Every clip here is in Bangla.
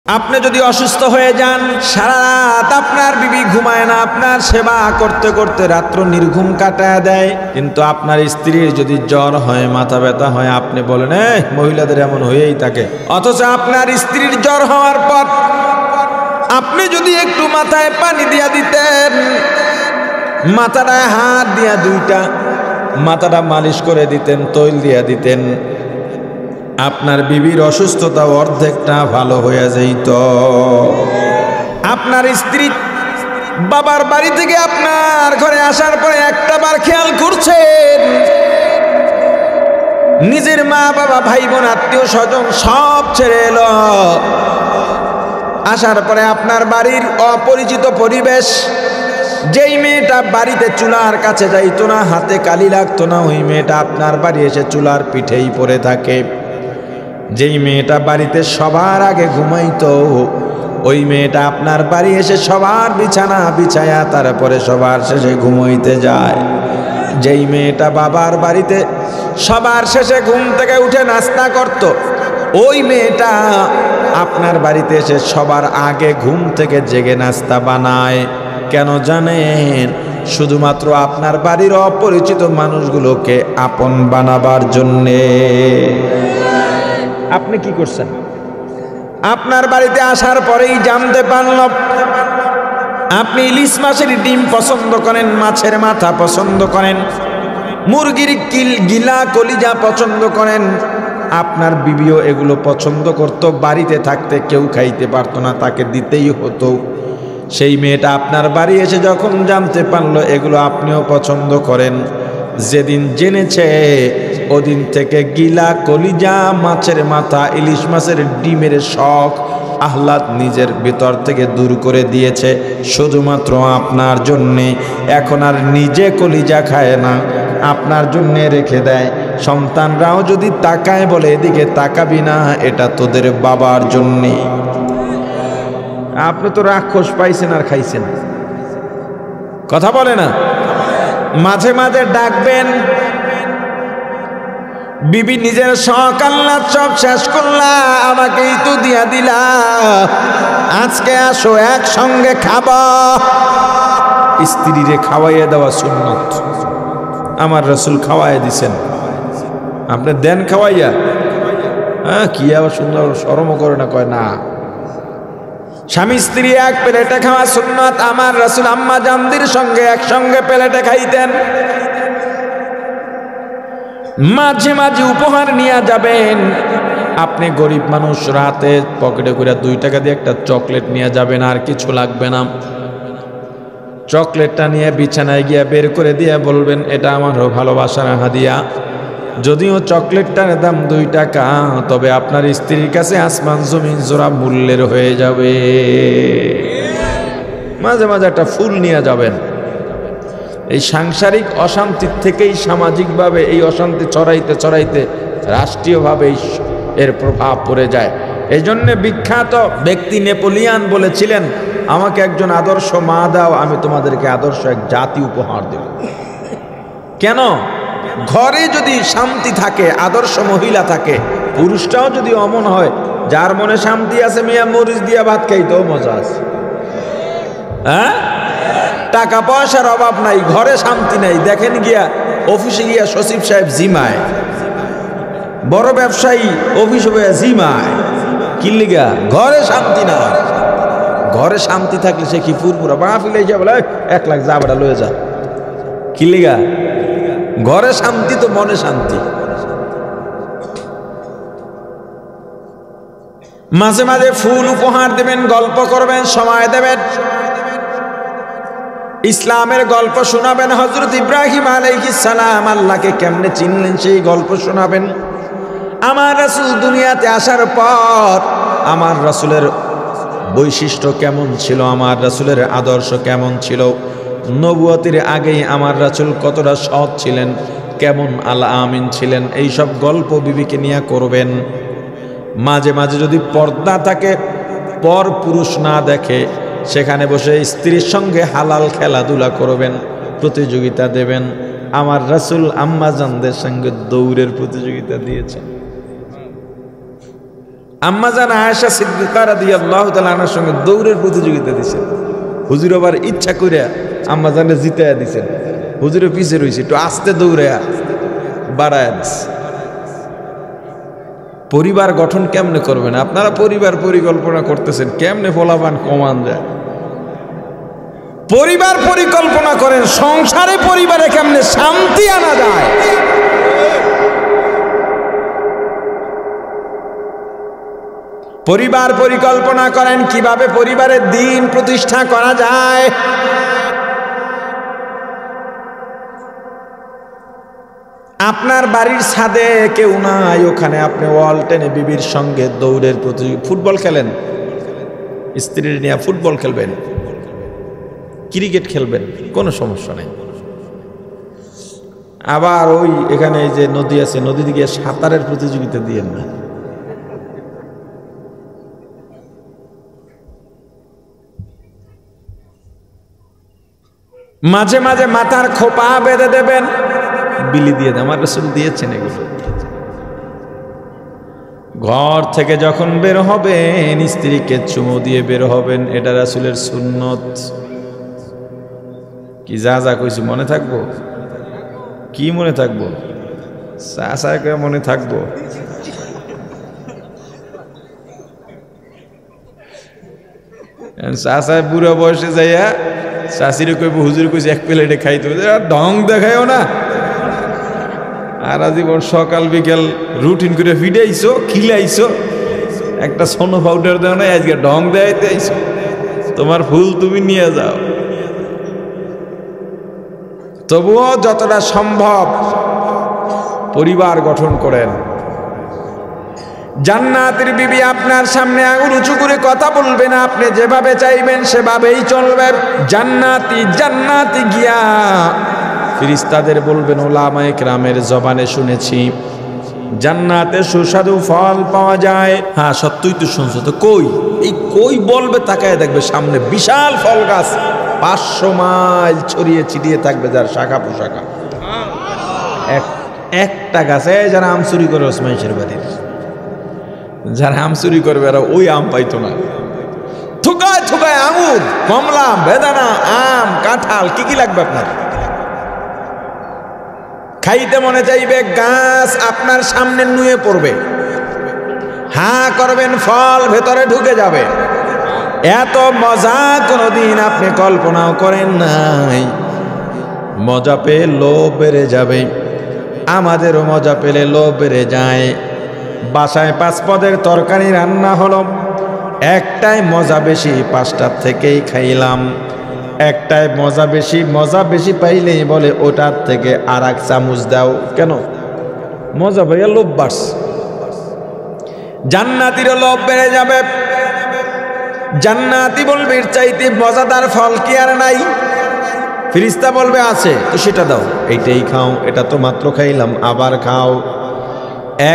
আপনি যদি অসুস্থ হয়ে যান, সারা রাত আপনার বিবি ঘুমায় না, আপনার সেবা করতে করতে রাত্র নির্ঘুম কাটায় দেয়। কিন্তু আপনার স্ত্রীর যদি জ্বর হয়, মাথা ব্যথা হয়, আপনি বলেন মহিলাদের এমন হয়েই থাকে। অথচ আপনার স্ত্রীর জ্বর হওয়ার পর আপনি যদি একটু মাথায় পানি দিয়া দিতেন, মাথাটায় হাত দিয়া দুইটা মাথাটা মালিশ করে দিতেন, তৈল দিয়া দিতেন, আপনার বিবির অসুস্থতা অর্ধেকটা ভালো হয়ে যেত। আপনার স্ত্রী বাবার বাড়ি থেকে আপনার ঘরে আসার পরে একটা বার খেয়াল করছেন, নিজের মা বাবা ভাই বোন আত্মীয় স্বজন সব ছেড়ে এলো, আসার পরে আপনার বাড়ির অপরিচিত পরিবেশ। যেই মেয়েটা বাড়িতে চুলার কাছে যাইতো না, হাতে কালি লাগতো না, ওই মেয়েটা আপনার বাড়ি এসে চুলার পিঠেই পড়ে থাকে। যেই মেয়েটা বাড়িতে সবার আগে ঘুমাইতো, ওই মেয়েটা আপনার বাড়ি এসে সবার বিছানা বিছায়া তারপরে সবার শেষে ঘুমাইতে যায়। যেই মেয়েটা বাবার বাড়িতে সবার শেষে ঘুম থেকে উঠে নাস্তা করত, ওই মেয়েটা আপনার বাড়িতে এসে সবার আগে ঘুম থেকে জেগে নাস্তা বানায়। কেন জানেন? শুধুমাত্র আপনার বাড়ির অপরিচিত মানুষগুলোকে আপন বানাবার জন্যে। আপনি কি করছেন? আপনার বাড়িতে আসার পরেই জানতে পারলাম আপনি ইলিশ মাছের ডিম পছন্দ করেন, মাছের মাথা পছন্দ করেন, মুরগির গিলা কলিজা পছন্দ করেন। আপনার বিবিও এগুলো পছন্দ করত, বাড়িতে থাকতে কেউ খাইতে পারতো না, তাকে দিতেই হতো। সেই মেয়েটা আপনার বাড়ি এসে যখন জানতে পারলো এগুলো আপনিও পছন্দ করেন, যেদিন জেনেছে ওদিন থেকে গিলা কলিজা, মাছের মাথা, ইলিশ মাছের ডিমের শখ আহ্লাদ নিজের ভিতর থেকে দূর করে দিয়েছে শুধুমাত্র আপনার জন্যে। এখন আর নিজে কলিজা খায় না, আপনার জন্যে রেখে দেয়। সন্তানরাও যদি তাকায় বলে এদিকে তাকাবি না, এটা তোদের বাবার জন্যে। আপনি তো রাক্ষস পাইছেন আর খাইছেন, কথা বলে না। মাঝে মাঝে ডাকবেন, বিবি নিজের শখ আল্লাহ সব শেষ করলা, আমাকেই তো দিয়া দিলা, আজকে আসো একসঙ্গে খাবা। স্ত্রীরে খাওয়াইয়া দেওয়া সুন্নত, আমার রাসূল খাওয়াইয়া দিছেন, আপনি দেন খাওয়াইয়া। কি আবার সুন্দর, শরমও করে না, কয় না। স্বামী স্ত্রী এক প্লেটে খাওয়া সুন্নত, আমার রাসূল আম্মা জানদের সঙ্গে একসঙ্গে প্লেটে খাইতেন। মাঝে মাঝে উপহার নিয়ে যাবেন। আপনি গরিব মানুষ, রাতে পকেটে করে 2 টাকা দিয়ে একটা চকলেট নিয়ে যাবেন, আর কিছু লাগবে না। চকলেটটা নিয়ে বিছানায় গিয়ে বের করে দিয়ে বলবেন এটা আমার ভালোবাসার হাদিয়া। যদিও চকলেটটার দাম 2 টাকা, তবে আপনার স্ত্রীর কাছে আসমান জমিন জোড়া মূল্যের হয়ে যাবে। মাঝে মাঝে একটা ফুল নিয়ে যাবেন। এই সাংসারিক অশান্তির থেকেই সামাজিকভাবে এই অশান্তি ছড়াইতে ছড়াইতে রাষ্ট্রীয়ভাবে এর প্রভাব পড়ে যায়। এই জন্যে বিখ্যাত ব্যক্তি নেপোলিয়ান বলেছিলেন, আমাকে একজন আদর্শ মা দাও, আমি তোমাদেরকে আদর্শ এক জাতি উপহার দেব। কেন? ঘরে যদি শান্তি থাকে, আদর্শ মহিলা থাকে, পুরুষটাও যদি অমন হয়, যার মনে শান্তি আছে মিয়া মরিচ দিয়া ভাত খাইতেও মজা আছে। টাকা পয়সার অভাব নাই, ঘরে শান্তি নাই। দেখেন গিয়া অফিসে গিয়া সচিব সাহেব জিমায়, বড় ব্যবসায়ী অফিসে গিয়া জিমায়, কিল্লিগা ঘরে শান্তি না। ঘরে শান্তি থাকলে সে কি ফুরফুরা মাহফিলে যা বলে 1 লাখ যা বেটা লয়ে যা, কিল্লিগা ঘরে শান্তি তো মনে শান্তি। মাঝে মাঝে ফুল উপহার দেবেন, গল্প করবেন, সময় দেবেন, ইসলামের গল্প শোনাবেন। হযরত ইব্রাহিম আলাইহিস সালাম আল্লাহকে কেমনে চিনলেন সেই গল্প শোনাবেন। আমার রাসূল দুনিয়াতে আসার পর আমার রাসূলের বৈশিষ্ট্য কেমন ছিল, আমার রাসূলের আদর্শ কেমন ছিল, নবুয়তের আগেই আমার রাসূল কতটা সৎ ছিলেন, কেমন আল আমিন ছিলেন, এইসব গল্প বিবিকে নিয়ে করবেন। মাঝে মাঝে যদি পর্দা থাকে, পর পুরুষ না দেখে, সেখানে বসে স্ত্রীর সঙ্গে হালাল খেলাধুলা করবেন, প্রতিযোগিতা দেবেন। আমার রাসূল আম্মাজানদের সঙ্গে দৌড়ের প্রতিযোগিতা দিয়েছেন। আম্মা জান আয়েশা সিদ্দিকা রাদিয়াল্লাহু তাআলা আনহার সঙ্গে দৌড়ের প্রতিযোগিতা দিয়েছেন। হুজুর আবার ইচ্ছা করে আম্মা জানকে জিতাইয়া দিয়েছেন। হুজুরের পিছে রয়েছে, একটু আস্তে দৌড়ায়া বাড়ায়া দিচ্ছে। পরিবার গঠন কেমনে করবেন আপনারা? পরিবার পরিকল্পনা করতেছেন, কেমনে ফলাফল কমান যায়? পরিবার পরিকল্পনা করেন, সংসারে পরিবারে কেমনে শান্তি আনা যায়। পরিবার পরিকল্পনা করেন কিভাবে পরিবারের দিন প্রতিষ্ঠা করা যায়। আপনার বাড়ির ছাদে কেউ নাই, ওখানে আপনি ওয়াল টেনে বিবির সঙ্গে দৌড়ের প্রতিযোগিতা, ফুটবল খেলেন, স্ত্রীর নিয়ে ফুটবল খেলবেন, ক্রিকেট খেলবেন, কোনো সমস্যা নেই। আবার ওই এখানে যে নদী আছে, নদী দিকে সাঁতারের প্রতিযোগিতা দিয়েন না। মাঝে মাঝে মাথার খোপা বেঁধে দেবেন, বিলি দিয়ে দেন, আমার রাসূল দিয়েছেন এগুলো। ঘর থেকে যখন বের হবেন স্ত্রীকে চুমু দিয়ে বের হবেন, এটা রাসূলের সুন্নত। কি যা যা কইছি মনে থাকবো? কি মনে থাকবো? চাচাকে মনে থাকবো? চাচা বুড়ো বয়সে যাইয়া চাষিরে কইব হুজুর কইছে এক প্লেটে খাইতে, ঢং দেখায়ও না। আর আজীবন সকাল বিকেল রুটিন করে ফিডাইছো, খিলাইছো, একটা সোনো পাউডার দেও না, আজকে ঢং দেখাইতে আইছো। তোমার ফুল তুমি নিয়ে যাও। তবুও যতটা সম্ভব পরিবার গঠন করেন। জান্নাতের বিবি আপনার সামনে আঙুল উঁচু করে কথা বলবে না, আপনি যেভাবে চাইবেন সেভাবেই চলবে। জান্নাতি জান্নাতি গিয়া ফেরেশতাদের বলবেন, ওলামায়ে কেরামের জবানে শুনেছি জান্নাতে সুস্বাদু ফল পাওয়া যায়। হ্যাঁ সত্যই তো শুনছো, তো কই? এই কই বলবে, তাকায় দেখবে সামনে বিশাল ফল গাছ 500 মাইল ছড়িয়ে ছিটিয়ে থাকবে, যার শাখা পোশাখা। একটা গাছে যারা আম চুরি করে ওসমাইশের বাড়ির, যারা আম চুরি করবে এরা ওই আম পাইতো না। থুকায় থুকায় আঙুর, কমলা, বেদানা, আম, কাঁঠাল, কি কি লাগবে আপনার? খাইতে মনে চাইবে, গাছ আপনার সামনে নুয়ে পড়বে, হাঁ করবেন, ফল ভেতরে ঢুকে যাবে। এত মজা কোনোদিন আপনি কল্পনাও করেন নাই। মজা পেয়ে লোভ বেড়ে যাবে। আমাদেরও মজা পেলে লোভ বেড়ে যায়। বাসায় 5 পদের তরকারি রান্না হলো, একটাই মজা বেশি 5টার থেকেই খাইলাম। একটাই মজা বেশি পাইলেই বলে ওটার থেকে আর 1 চামচ দাও। কেন? মজা পাইয়া লোভ বাড়ছে। জান্নাতিরও লোভ বেড়ে যাবে। জান্নাতি বলবে এর চাইতে মজাদার ফল কি আর নাই? ফেরেশতা বলবে আছে, তো সেটা দাও, এইটাই খাও, এটা তো মাত্র খাইলাম, আবার খাও।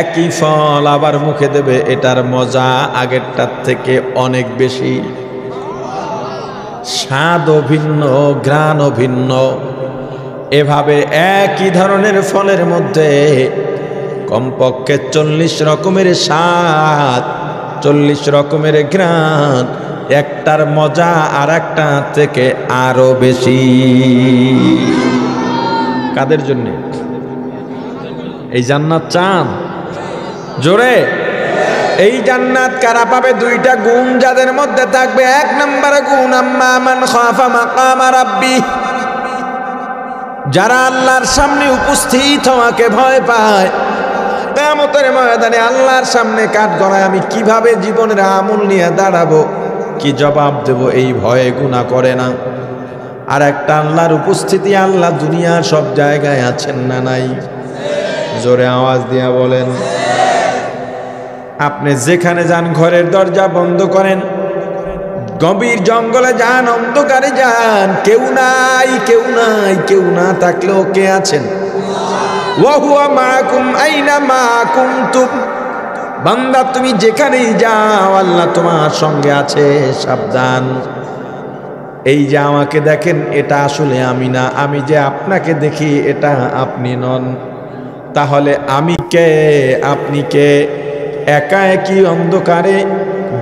একই ফল আবার মুখে দেবে, এটার মজা আগেরটার থেকে অনেক বেশি, স্বাদও ভিন্ন, ঘ্রাণও ভিন্ন। এভাবে একই ধরনের ফলের মধ্যে কমপক্ষে 40 রকমের স্বাদ, 40 রকমের ঘ্রাণ, একটার মজা আর একটা থেকে আরো বেশি। কাদের জন্য এই জান্নাত চান? জোরে। এই জান্নাত কারা পাবে? 2টা গুণ যাদের মধ্যে থাকবে। 1 নম্বরে গুণ, আম্মা মান খাফা মাকাম রাব্বি, যারা আল্লাহর সামনে উপস্থিত হওয়াকে ভয় পায়। কিয়ামতের ময়দানে আল্লাহর সামনে কাঠগড়ায় আমি কিভাবে জীবনের আমল নিয়ে দাঁড়াবো, কি জবাব দেব, এই ভয়ে গুনাহ করে না। আর একটা আল্লাহর উপস্থিতি, আল্লাহ দুনিয়ার সব জায়গায় আছেন না নাই? জোরে আওয়াজ দিয়া বলেন। আপনি যেখানে যান ঘরের দরজা বন্ধ করেন, গভীর জঙ্গলে যান, অন্ধকারে যান, কেউ নাই, কেউ নাই, কেউ না থাকলেও কে আছেন? ওয়া হুয়া মাআকুম আইনা মা কুনতুম। বান্দা তুমি যেখানেই যাও আল্লাহ তোমার সঙ্গে আছে, সাবধান। এই যে আমাকে দেখেন এটা আসলে আমি না, আমি যে আপনাকে দেখি এটা আপনি নন। তাহলে আমি কে, আপনি কে? একা একই অন্ধকারে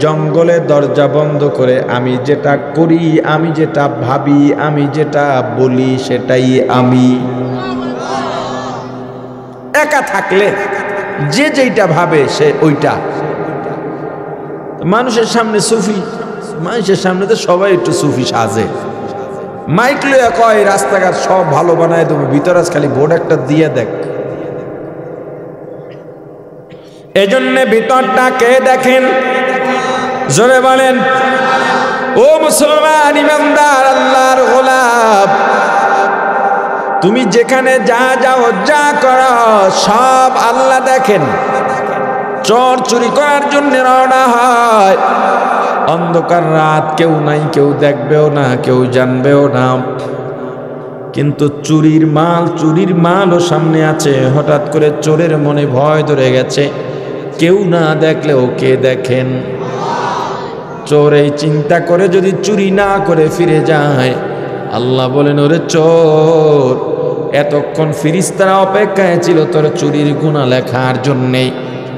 জঙ্গলে দরজা বন্ধ করে আমি যেটা করি, আমি যেটা ভাবি, আমি যেটা বলি সেটাই আমি। একা থাকলে যে যেটা ভাবে সে ওইটা। মানুষের সামনে সুফি, মানুষের সামনে তো সবাই একটু সুফি সাজে। মাইক লইয়া কয় রাস্তাঘাট সব ভালো বানায় দেবো, ভিতরে খালি বোর্ড একটা দিয়ে দেখ। এজন্য ভিতরটা কে দেখেন? জোরে বলেন। ও মুসলমান ইমানদার আল্লাহর গোলাম, তুমি যেখানে যা যাও যা করো সব আল্লাহ দেখেন। চোর চুরি করার জন্য রওনা হয়, অন্ধকার রাত, কেউ নাই, কেউ দেখবেও না, কেউ জানবেও না, কিন্তু চুরির মালও সামনে আছে। হঠাৎ করে চোরের মনে ভয় ধরে গেছে, কেউ না দেখলেও কে দেখেন? চোর এই চিন্তা করে যদি চুরি না করে ফিরে যায়, আল্লাহ বলেন ওরে চোর, এতক্ষণ ফিরিস্তারা অপেক্ষায় ছিল তোর চুরির গুনাহ লেখার জন্যে,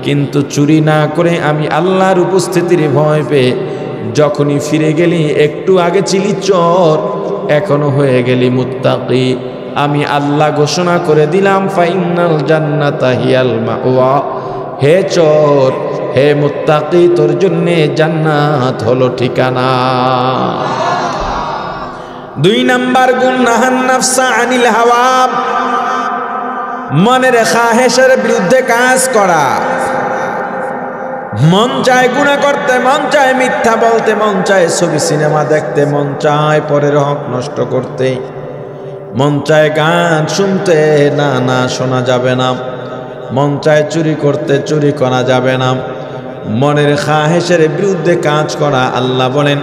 কিন্তু চুরি না করে আমি আল্লাহর উপস্থিতির ভয় পেয়ে যখনই ফিরে গেলি, একটু আগে ছিলি চোর, এখনো হয়ে গেলি মুত্তাকি। আমি আল্লাহ ঘোষণা করে দিলাম ফাইনাল জান্নাতা হিয়াল মাওয়া। হে চোর, হে মুত্তাকি, তোর জন্যে জান্নাত হলো ঠিকানা। 2 নাম্বার গুণ নাহান নাফসা আনিল হাওয়া, মনের খাহেশের বিরুদ্ধে কাজ করা। মন চায় গুনাহ করতে, মন চায় মিথ্যা বলতে, মন চায় ছবি সিনেমা দেখতে, মন চায় পরের হক নষ্ট করতে, মন চায় গান শুনতে, না না শোনা যাবে না, মন চায় চুরি করতে, চুরি করা যাবে না। মনের খাহেশের বিরুদ্ধে কাজ করা। আল্লাহ বলেন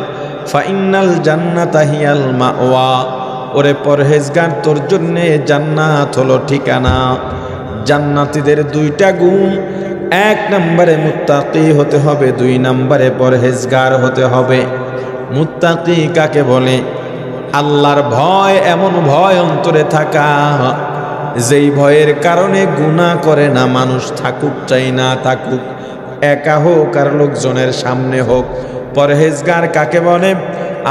ফাইনাল জান্নাতা হিয়াল মাওয়া, ওরে পরহেজগার তোর জন্যে জান্নাত হলো ঠিকানা। জান্নাতীদের 2টা গুণ, 1 নম্বরে মুত্তাকি হতে হবে, 2 নম্বরে পরহেজগার হতে হবে। মুত্তাকি কাকে বলে? আল্লাহর ভয়, এমন ভয় অন্তরে থাকা যেই ভয়ের কারণে গুনাহ করে না। মানুষ থাকুক চাই না থাকুক, একা হোক আর লোকজনের সামনে হোক। পরহেজগার কাকে বলে?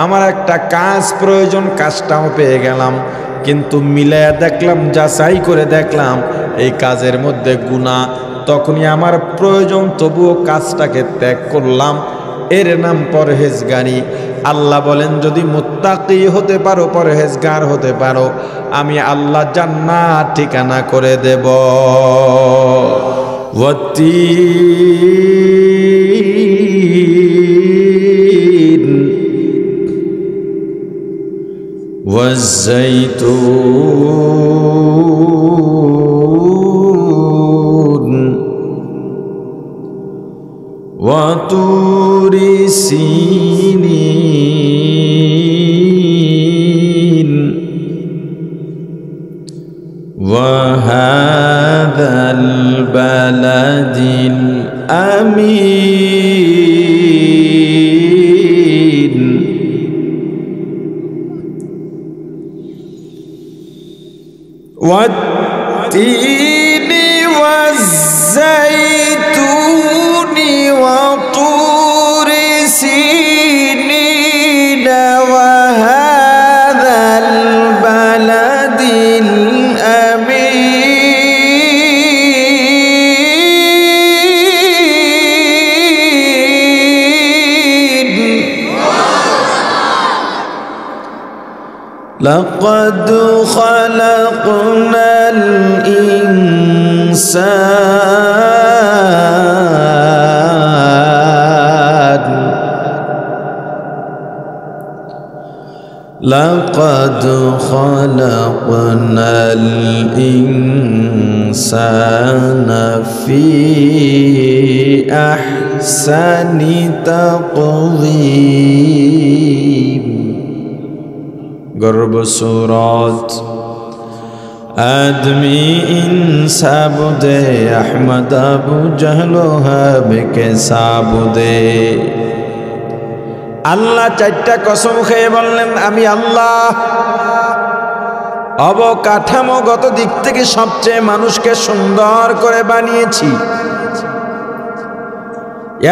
আমার একটা কাজ প্রয়োজন, কাজটাও পেয়ে গেলাম, কিন্তু মিলায়া দেখলাম, যাচাই করে দেখলাম এই কাজের মধ্যে গুনাহ, তখনই আমার প্রয়োজন, তবুও কাজটাকে ত্যাগ করলাম, এর নাম পরহেজগারি। আল্লাহ বলেন যদি মুত্তাকি হতে পারো, পরহেজগার হতে পারো, আমি আল্লাহ জান্নাত ঠিকানা করে দেব। ওয়াত্তিন ওয়াজ্জাইতুন ওয়াতুরি সিনিন ওয়াহাদাল বালাদিল আমিন। ওয়াত্তিনি ওয়াজ্জাইতুনি ওয়াতুরি সিনিন ওয়াহাদাল বালাদিল আমিন। لقد خلقنا الإنسان لقد خلقنا الإنسان في أحسن تقويم। गर्भ सूरत आदमी इंसाबुदे अहमद अबू जहलो हब के साबुदे। আল্লাহ 4টা কসম খেয়ে বললেন আমি আল্লাহ অবকাঠামোগত দিক থেকে সবচেয়ে মানুষকে সুন্দর করে বানিয়েছি।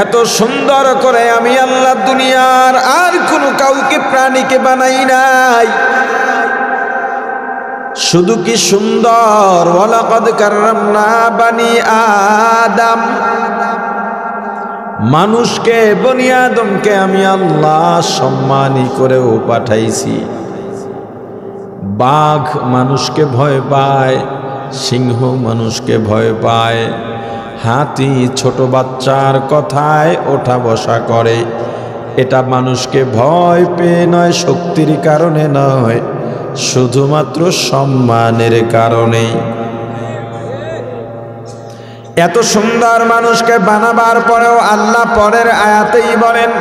এত সুন্দর করে আমি আল্লাহ দুনিয়ার আর কোনো কাউকে প্রাণীকে বানাই নাই। শুধু কি সুন্দর, ওয়ালাকাদ কাররামনা বানি আদম, মানুষকে, বনি আদমকে আমি আল্লাহ সম্মানী করেও পাঠাইছি। বাঘ মানুষকে ভয় পায়, সিংহ মানুষকে ভয় পায়, হাতি ছোট বাচ্চার কথায় ওঠা বসা করে। এটা মানুষকে ভয় পেয়ে নয়, শক্তির কারণে নয়, শুধুমাত্র সম্মানের কারণে। এত সুন্দর মানুষকে বানাবার পরেও আল্লাহ পরের আয়াতেই বলেন,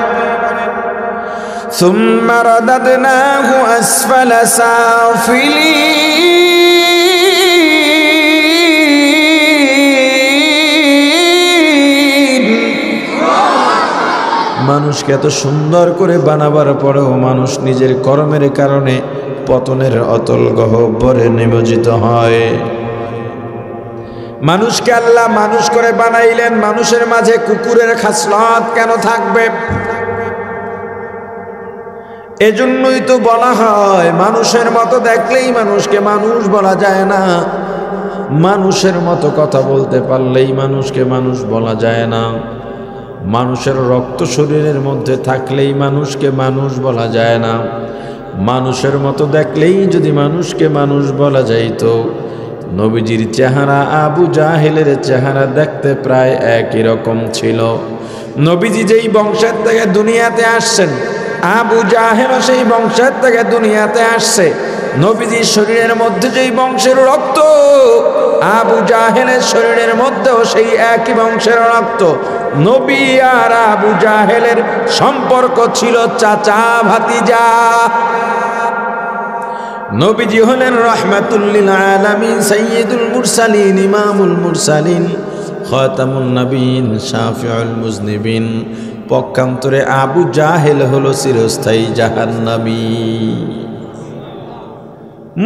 সুম্মা রাদাদনাহু আসফালা সাফিলিন। মানুষকে এত সুন্দর করে বানাবার পরেও মানুষ নিজের কর্মের কারণে পতনের অতল গহ্বরে নিমজ্জিত হয়। মানুষকে আল্লাহ মানুষ করে বানাইলেন, মানুষের মাঝে কুকুরের খাসলত কেন থাকবে? এজন্যই তো বলা হয় মানুষের মতো দেখলেই মানুষকে মানুষ বলা যায় না, মানুষের মতো কথা বলতে পারলেই মানুষকে মানুষ বলা যায় না, মানুষের রক্ত শরীরের মধ্যে থাকলেই মানুষকে মানুষ বলা যায় না, মানুষের মতো দেখলেই যদি মানুষকে মানুষ বলা যাইত, নবীজির চেহারা আবু জাহেলের চেহারা দেখতে প্রায় একই রকম ছিল। নবীজি যেই বংশের থেকে দুনিয়াতে আসছেন, আবু জাহেলও সেই বংশের থেকে দুনিয়াতে আসছে। নবীজির শরীরের মধ্যে যেই বংশের রক্ত, আবু জাহেলের শরীরের মধ্যেও সেই একই বংশের রক্ত। নবী আর আবু জাহেলের সম্পর্ক ছিল চাচা ভাতিজা। নবীজি হলেন রাহমাতুল লিল আলামিন, সাইয়্যিদুল মুরসালিন, ইমামুল মুরসালিন, খাতামুন নবীন, শাফিউল মুজনিবিন। পক্ষান্তরে আবু জাহেল হলো চিরস্থায়ী জাহান্নামী।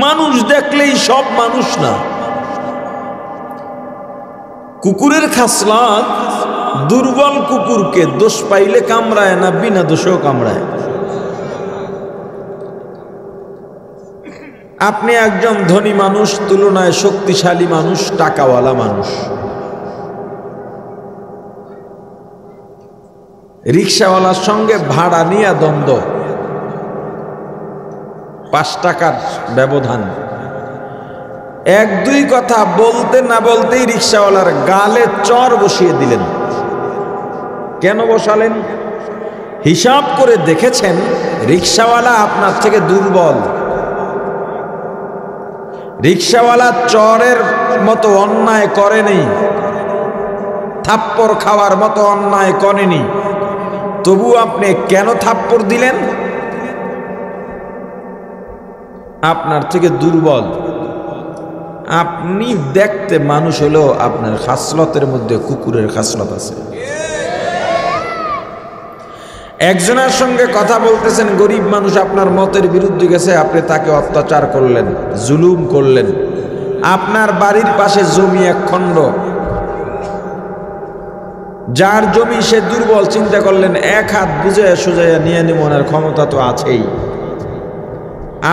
মানুষ দেখলেই সব মানুষ না। কুকুরের খাসলত, দুর্বল কুকুরকে দোষ পাইলে কামড়ায় না, বিনা দোষেও কামড়ায়। আপনি একজন ধনী মানুষ, তুলনায় শক্তিশালী মানুষ, টাকাওয়ালা মানুষ, রিক্সাওয়ালার সঙ্গে ভাড়া নিয়ে দ্বন্দ্ব, 5 টাকার ব্যবধান। এক দুই কথা বলতে না বলতেই রিক্সাওয়ালার গালে চর বসিয়ে দিলেন। কেন বসালেন? হিসাব করে দেখেছেন রিক্সাওয়ালা আপনার থেকে দুর্বল। রিক্সাওয়ালা চরের মতো অন্যায় করেনি, থাপ্পড় খাওয়ার মতো অন্যায় করেনি, তবু আপনি কেন থাপ্পড় দিলেন? আপনার থেকে দুর্বল। আপনি দেখতে মানুষ হলেও আপনার খাসলতের মধ্যে কুকুরের খাসলত আছে। একজনের সঙ্গে কথা বলতেছেন, গরিব মানুষ আপনার মতের বিরুদ্ধে গেছে, আপনি তাকে অত্যাচার করলেন, জুলুম করলেন। আপনার বাড়ির পাশে জমি এক খণ্ড, যার জমি সে দুর্বল, চিন্তা করলেন এক হাত বুঝে সুজাইয়া নিয়ে নিমনের ক্ষমতা তো আছেই,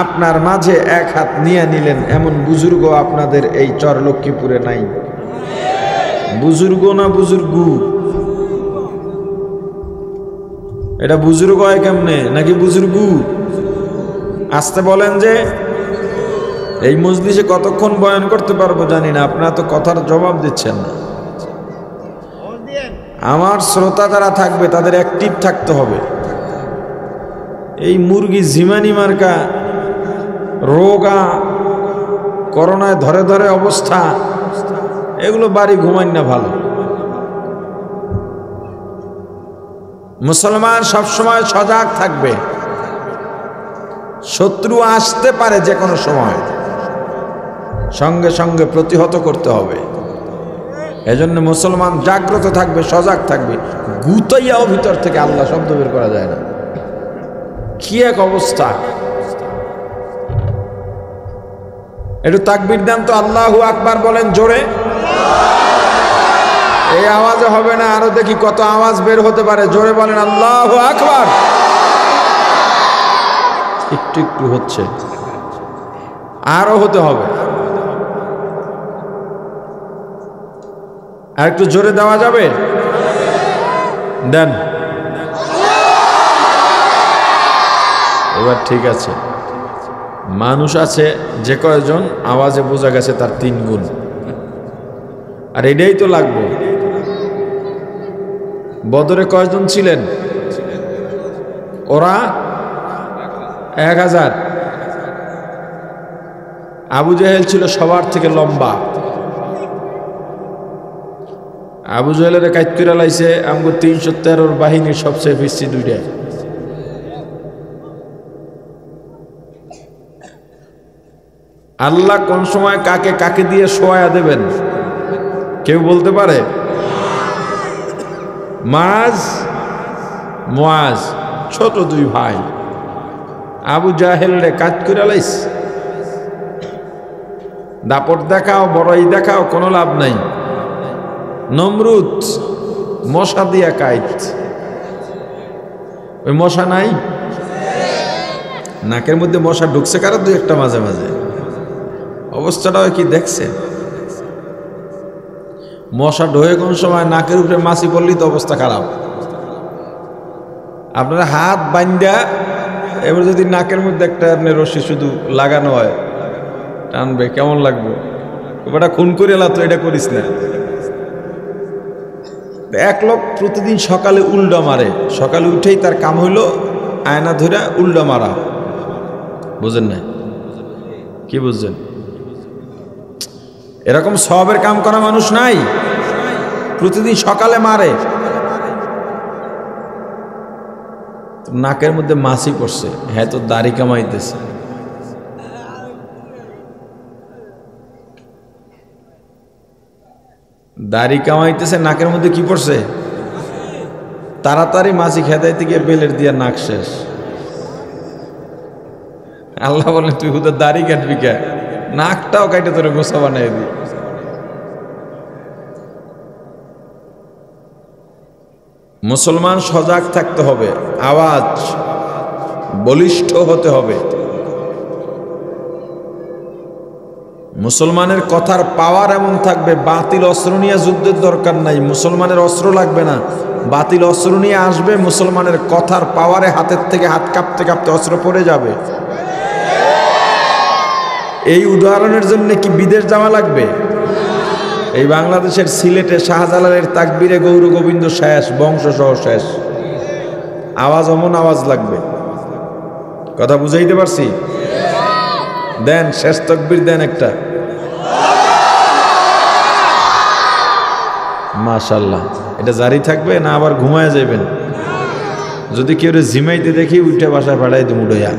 আপনার মাঝে এক হাত নিয়ে নিলেন। এমন বুজুর্গ আপনাদের এই চর লক্ষ্মীপুরে নাই। বুজুর্গ না বুজুর্গু? এটা বুজুর্গ হয় কেমনে, নাকি বুজুর্গু? আসতে বলেন যে এই মজলিসে কতক্ষণ বয়ান করতে পারবো জানি না, আপনারা তো কথার জবাব দিচ্ছেন না। আমার শ্রোতা যারা থাকবে তাদের অ্যাক্টিভ থাকতে হবে। এই মুরগি ঝিমানি মার্কা রোগা, করোনায় ধরে ধরে অবস্থা, এগুলো বাড়ি ঘুমাই না ভালো। মুসলমান সবসময় সজাগ থাকবে, শত্রু আসতে পারে যে কোনো সময়, সঙ্গে সঙ্গে প্রতিহত করতে হবে। এজন্য মুসলমান জাগ্রত থাকবে, সজাগ থাকবে। গুতাইয়াও ভিতর থেকে আল্লাহ শব্দ বের করা যায় না। কি এক অবস্থা! একটু তাকবীর দেন তো, আল্লাহু আকবার বলেন জোরে। এই আওয়াজে হবে না, আরো দেখি কত আওয়াজ বের হতে পারে। জোরে বলেন আল্লাহু আকবার। একটু একটু হচ্ছে, আরো হতে হবে। আর একটু জোরে দেওয়া যাবে? দেন। এবার ঠিক আছে। মানুষ আছে যে কয়জন আওয়াজে বোঝা গেছে তার 3 গুণ, আর এটাই তো লাগবে। বদরে কয়জন ছিলেন? ওরা 1000। আবু জাহেল ছিল সবার থেকে লম্বা। আবু জাহেলের কাইত করে লাইছে আমগো 313 বাহিনীর সবচেয়ে বেশি 2টা। আল্লাহ কোন সময় কাকে কাকে দিয়ে শোয়া দেবেন কেউ বলতে পারে? মুআজ ছোট 2 ভাই, আবু জাহেল রে কাজ করে লাইস। দাপট দেখাও, বড়ই দেখাও, কোনো লাভ নাই। নমরুদ মশা দিয়া কাইত, ওই মশা নাই, নাকের মধ্যে মশা ঢুকছে কারো 2-1টা মাঝে মাঝে। অবস্থাটাও কি দেখছে? মশা ঢোয়ে কোন সময় নাকের উপরে মাছি পড়লেই তো অবস্থা খারাপ। আপনারা হাত বান্ধা এবার যদি নাকের মধ্যে একটা আপনার রশি শুধু লাগানো হয়, টানবে, কেমন লাগবে? ওটা খুন করে এলা তো, এটা করিস না। এক লোক প্রতিদিন সকালে উল্টা মারে, সকালে উঠেই তার কাম হইল আয়না ধরে উল্টা মারা। বুঝেন না? কি বুঝছেন? এরকম সবের কাম করা মানুষ নাই, প্রতিদিন সকালে মারে। নাকের মধ্যে মাছি পড়ছে, হ্যাঁ তো দাড়ি কামাইতেছে। দাড়ি কামাইতেছে, নাকের মধ্যে কি পড়ছে? তাড়াতাড়ি মাছি খেদাইতে গিয়ে বেলের দিয়ে নাক শেষ। আল্লাহ বলেন তুই হুদা দাড়ি কাটবি কে? নাকটাও কাটে তোরে গোসা বানাই দি। মুসলমান সজাগ থাকতে হবে, আওয়াজ বলিষ্ঠ হতে হবে। মুসলমানের কথার পাওয়ার এমন থাকবে, বাতিল অস্ত্র নিয়ে যুদ্ধের দরকার নাই। মুসলমানের অস্ত্র লাগবে না, বাতিল অস্ত্র নিয়ে আসবে, মুসলমানের কথার পাওয়ারে হাতের থেকে হাত কাঁপতে কাঁপতে অস্ত্র পড়ে যাবে। এই উদাহরণের জন্য কি বিদেশ যাওয়া লাগবে? এই বাংলাদেশের সিলেটে শাহজালালের তাকবীরে গৌর গোবিন্দ শেষ, বংশ সহ শেষ। আওয়াজ অমন আওয়াজ লাগবে। কথা বুঝাইতে পারছি? দেন শেষ তাকবীর দেন একটা। মাশাআল্লাহ। এটা জারি থাকবে না আবার ঘুমায় যাবেন? যদি কেউ জিমাইতে দেখি উঠে বাসায় পাঠাই তো মুড়াইয়া।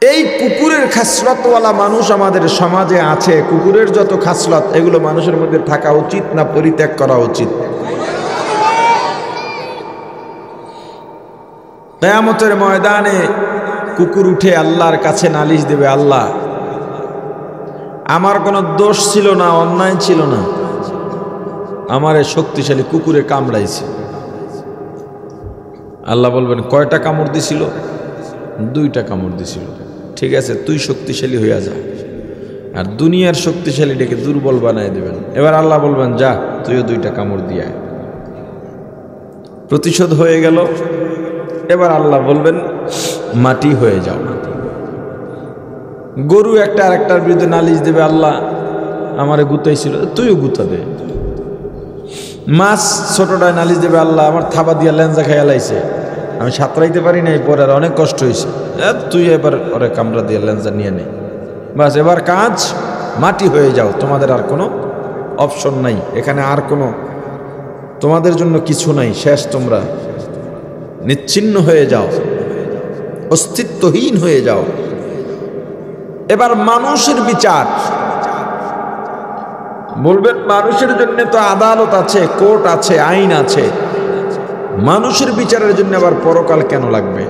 এই কুকুরের খাসলতওয়ালা মানুষ আমাদের সমাজে আছে। কুকুরের যত খাসলত এগুলো মানুষের মধ্যে থাকা উচিত না পরিত্যাগ করা উচিত? কিয়ামতের ময়দানে কুকুর উঠে আল্লাহর কাছে নালিশ দেবে, আল্লাহ আমার কোনো দোষ ছিল না, অন্যায় ছিল না, আমারে শক্তিশালী কুকুরে কামড়াইছে। আল্লাহ বলবেন কয়টা কামড় দিছিল? 2টা কামড় দিছিল। ঠিক আছে, তুই শক্তিশালী হইয়া যা। আর দুনিয়ার শক্তিশালীটাকে দুর্বল বানায় দেবেন। এবার আল্লাহ বলবেন যা, তুইও 2টা কামড় দিয়া। প্রতিশোধ হয়ে গেল। এবার আল্লাহ বলবেন মাটি হয়ে যাও। গরু একটা আরেকটার বিরুদ্ধে নালিশ দেবে, আল্লাহ আমারে গুতাইছিল, তুইও গুতা দে। মাছ ছোটটায় নালিশ দেবে, আল্লাহ আমার থাবা দিয়া লেঞ্জা খাইয়া লাইছে, আমি সাঁতরাইতে পারি না, পরে আর অনেক কষ্ট হয়েছে, তুই এবার ওরে কামড়া দিয়ে লেঞ্জা নিয়ে নে। বাস এবার কাজ মাটি হয়ে যাও, তোমাদের আর কোনো অপশন নাই, এখানে আর কোনো তোমাদের জন্য কিছু নাই, শেষ, তোমরা নিচ্ছিন্ন হয়ে যাও, অস্তিত্বহীন হয়ে যাও। এবার মানুষের বিচার বলবেন, মানুষের জন্য তো আদালত আছে, কোর্ট আছে, আইন আছে, মানুষের বিচারের জন্য আবার পরকাল কেন লাগবে?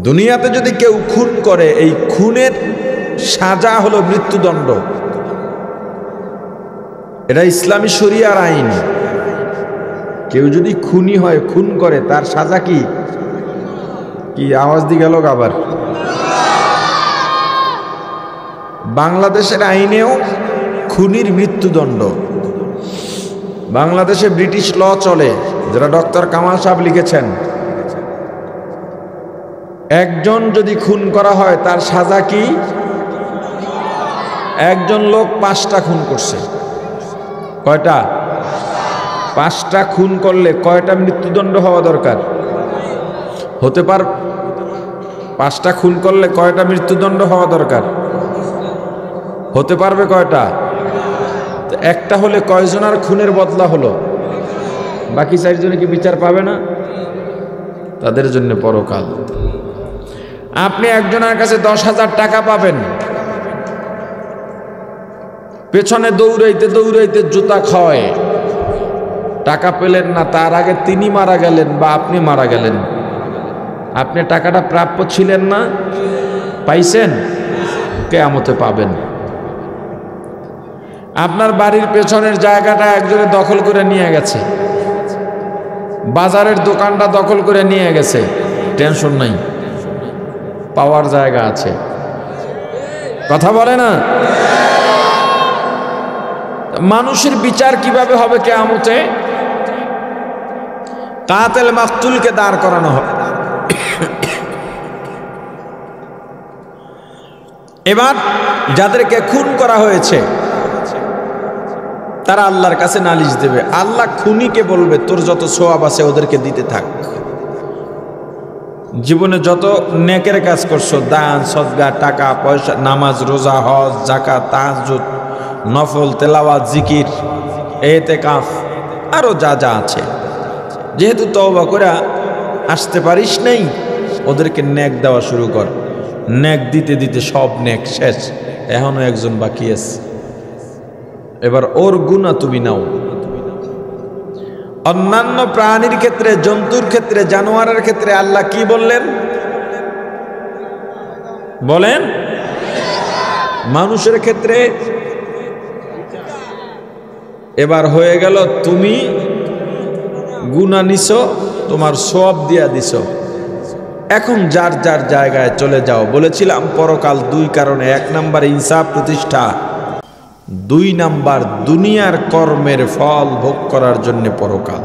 দুনিয়াতে যদি কেউ খুন করে, এই খুনের সাজা হলো মৃত্যুদণ্ড। এটা ইসলামী শরিয়ার আইন। কেউ যদি খুনি হয়, খুন করে, তার সাজা কি? কি আওয়াজ দিয়ে গেল আবার? বাংলাদেশের আইনেও খুনির মৃত্যুদণ্ড। বাংলাদেশে ব্রিটিশ ল চলে, যেটা ডক্টর কামাল সাহেব লিখেছেন। একজন যদি খুন করা হয়, তার সাজা কি? একজন লোক 5টা খুন করছে। কয়টা? 5টা খুন করলে কয়টা মৃত্যুদণ্ড হওয়া দরকার? হতে পার 5টা খুন করলে কয়টা মৃত্যুদণ্ড হওয়া দরকার? হতে পারবে কয়টা? একটা হলে কয়জনের খুনের বদলা হলো? বাকি 4 জনে কি বিচার পাবে না? তাদের জন্য পরকাল। আপনি একজনের কাছে 10,000 টাকা পাবেন, পেছনে দৌড়াইতে দৌড়াইতে জুতা খাওয়ায় টাকা পেলেন না, তার আগে তিনি মারা গেলেন বা আপনি মারা গেলেন। আপনি টাকাটা প্রাপ্য ছিলেন না, পাইছেন? কিয়ামতে পাবেন। আপনার বাড়ির পেছনের জায়গাটা একজনে দখল করে নিয়ে গেছে, বাজারের দোকানটা দখল করে নিয়ে গেছে, টেনশন নাই, পাওয়ার জায়গা আছে। কথা বলে না? মানুষের বিচার কিভাবে হবে কিয়ামতে? কাতিল মাকতুলকে দাঁড় করানো হবে। এবার যাদেরকে খুন করা হয়েছে তারা আল্লাহর কাছে নালিশ দেবে। আল্লাহ খুনিকে বলবে, তোর যত সওয়াব আছে ওদেরকে দিতে থাক। জীবনে যত নেকের কাজ করছো, দান সদকা, টাকা পয়সা, নামাজ রোজা হজ যাকাত তাহাজ্জুদ নফল তেলাওয়াত জিকির ইতিকাফ আরো যা যা আছে, যেহেতু তওবা করে আসতে পারিস নাই, ওদেরকে নেক দেওয়া শুরু কর। নেক দিতে দিতে সব নেক শেষ, এখনো একজন বাকি আছে। এবার ওর গুনাহ তুমি নাও। অন্যান্য প্রাণীর ক্ষেত্রে, জন্তুর ক্ষেত্রে, জানোয়ারের ক্ষেত্রে আল্লাহ কি বললেন বলেন? মানুষের ক্ষেত্রে এবার হয়ে গেল, তুমি গুনাহ নিছো, তোমার সওয়াব দিয়া দিছো, এখন যার যার জায়গায় চলে যাও। বলেছিলাম পরকাল 2 কারণে। 1 নাম্বার ইনসাফ প্রতিষ্ঠা, 2 নাম্বার দুনিয়ার কর্মের ফল ভোগ করার জন্য পরকাল।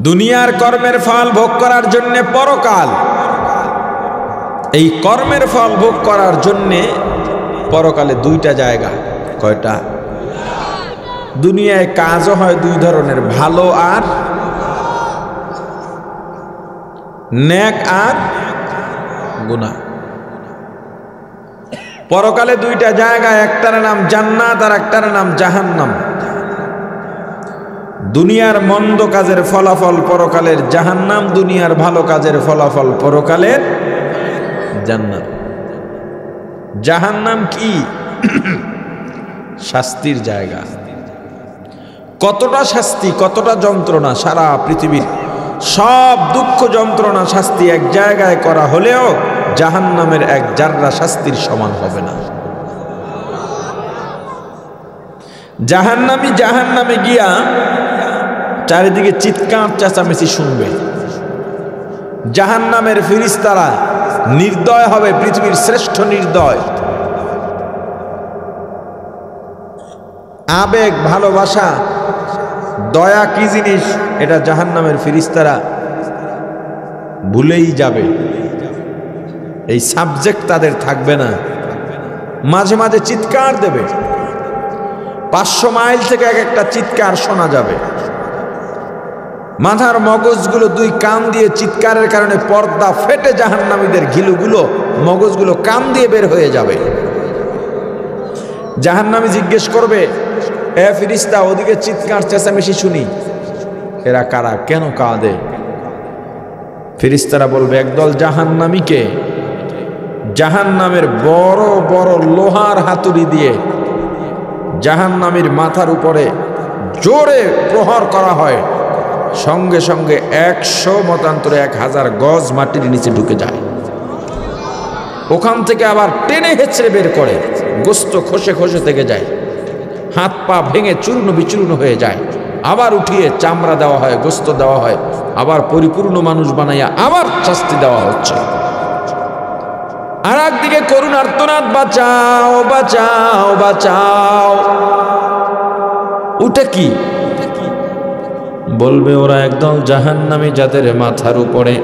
দুনিয়ার কর্মের ফল ভোগ করার জন্য পরকাল। এই কর্মের ফল ভোগ করার জন্য পরকালে 2টা জায়গা। কয়টা? দুনিয়ায় কাজও হয় 2 ধরনের, ভালো আর নেক আর গুনাহ। পরকালে 2টা জায়গা, একটার নাম জান্নাত আর একটার নাম জাহান্নাম। দুনিয়ার মন্দ কাজের ফলাফল পরকালের জাহান্নাম, দুনিয়ার ভালো কাজের ফলাফল পরকালের জান্নাত। জাহান্নাম কি? শাস্তির জায়গা। কতটা শাস্তি, কতটা যন্ত্রণা, সারা পৃথিবীর সব দুঃখ যন্ত্রণা শাস্তি এক জায়গায় করা হলেও জাহান্নামের 1 জাররা শাস্তির সমান হবে না। জাহান্নামী জাহান্নামে গিয়া চারিদিকে চিৎকার চেঁচামেচি শুনবে। জাহান্নামের ফেরেশতারা নির্দয় হবে, পৃথিবীর শ্রেষ্ঠ নির্দয়। আবেগ, ভালোবাসা, দয়া কি জিনিস এটা জাহান্নামের ফেরেশতারা ভুলেই যাবে। এই সাবজেক্ট তাদের থাকবে না। মাঝে মাঝে চিৎকার দেবে, 500 মাইল থেকে এক একটা চিৎকার শোনা যাবে। মাথার মগজগুলো 2 কান দিয়ে চিৎকারের কারণে পর্দা ফেটে জাহান্নামীদের ঘিলুগুলো, মগজগুলো কান দিয়ে বের হয়ে যাবে। জাহান্নামী জিজ্ঞেস করবে, এ ফেরেশতা, ওদিকে চিৎকার চেঁচামেচি শুনি, এরা কারা, কেন কাঁদে? ফেরেশতারা বলবে, একদল জাহান্নামীকে জাহান্নামের বড় বড় লোহার হাতুড়ি দিয়ে জাহান্নামীর মাথার উপরে জোরে প্রহার করা হয়, সঙ্গে সঙ্গে 100 মতান্তরে 1000 গজ মাটির নিচে ঢুকে যায়। ওখান থেকে আবার টেনে হেঁচড়ে বের করে, গোস্ত খসে খসে থেকে যায়, হাত পা ভেঙে চূর্ণ বিচূর্ণ হয়ে যায়। আবার উঠিয়ে চামড়া দেওয়া হয়, গোস্ত দেওয়া হয়, আবার পরিপূর্ণ মানুষ বানাইয়া আবার শাস্তি দেওয়া হচ্ছে। আর একদিকে করুণ আর্তনাদ, বাঁচাও বাঁচাও বাঁচাও। ওটা কি বলবে? ওরা একদল জাহান্নামী, যাদের মাথার উপরে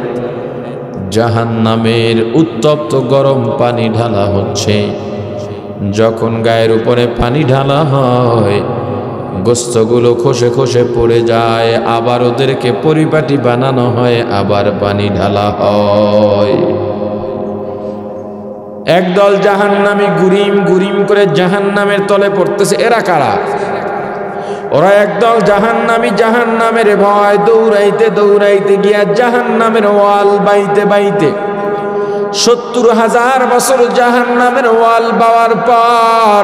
জাহান্নামের উত্তপ্ত গরম পানি ঢালা হচ্ছে। যখন গায়ের উপরে পানি ঢালা হয়, গোস্তগুলো খসে খসে পড়ে যায়, আবার ওদেরকে পরিপাটি বানানো হয়, আবার পানি ঢালা হয়। একদল জাহান্নামী গুরিম গুরিম করে জাহান্নামের তলে পড়তেছে। এরা কারা? ওরা একদল জাহান্নামী, জাহান্নামের ভয় দৌড়াইতে দৌড়াইতে গিয়া জাহান্নামের ওয়াল বাইতে বাইতে 70,000 বছর জাহান্নামের ওয়াল বাওয়ার পর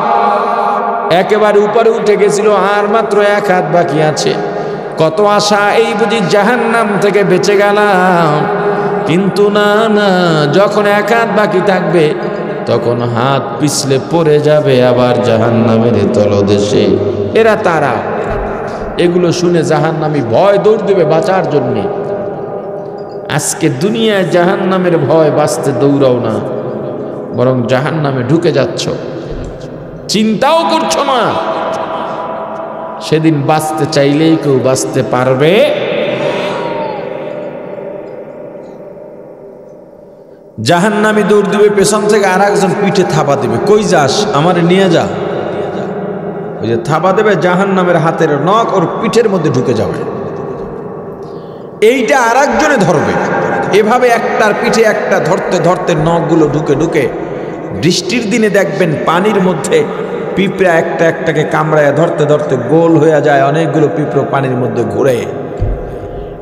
একেবারে উপরে উঠে গেছিল, আর মাত্র 1 হাত বাকি আছে। কত আশা, এই বুঝি জাহান্নাম থেকে বেঁচে গেলাম। কিন্তু না না, যখন 1 হাত বাকি থাকবে তখন হাত পিছলে পড়ে যাবে আবার জাহান্নামের তলদেশে। এরা তারা। এগুলো শুনে জাহান্নামী ভয় দৌড় দেবে বাঁচার জন্যে। আজকে দুনিয়ায় জাহান্নামের ভয় বাঁচতে দৌড়াও না, বরং জাহান্নামে ঢুকে যাচ্ছ, চিন্তাও করছো না। সেদিন বাঁচতে চাইলেই কেউ বাঁচতে পারবে। জাহান্নামী দৌড় দিবে, পেছন থেকে আর একজন পিঠে থাবা দিবে, কই যাস, আমারে নিয়ে যা। ওই যে থাবা দেবে, জাহান্নামের হাতের নখ ওর পিঠের মধ্যে ঢুকে যাবে। এইটা আর একজনে ধরবে। এভাবে একটার পিঠে একটা ধরতে ধরতে নখগুলো ঢুকে ঢুকে বৃষ্টির দিনে দেখবেন পানির মধ্যে পিঁপড়া একটা একটাকে কামড়ায় ধরতে ধরতে গোল হয়ে যায়, অনেকগুলো পিঁপড়ো পানির মধ্যে ঘুরে।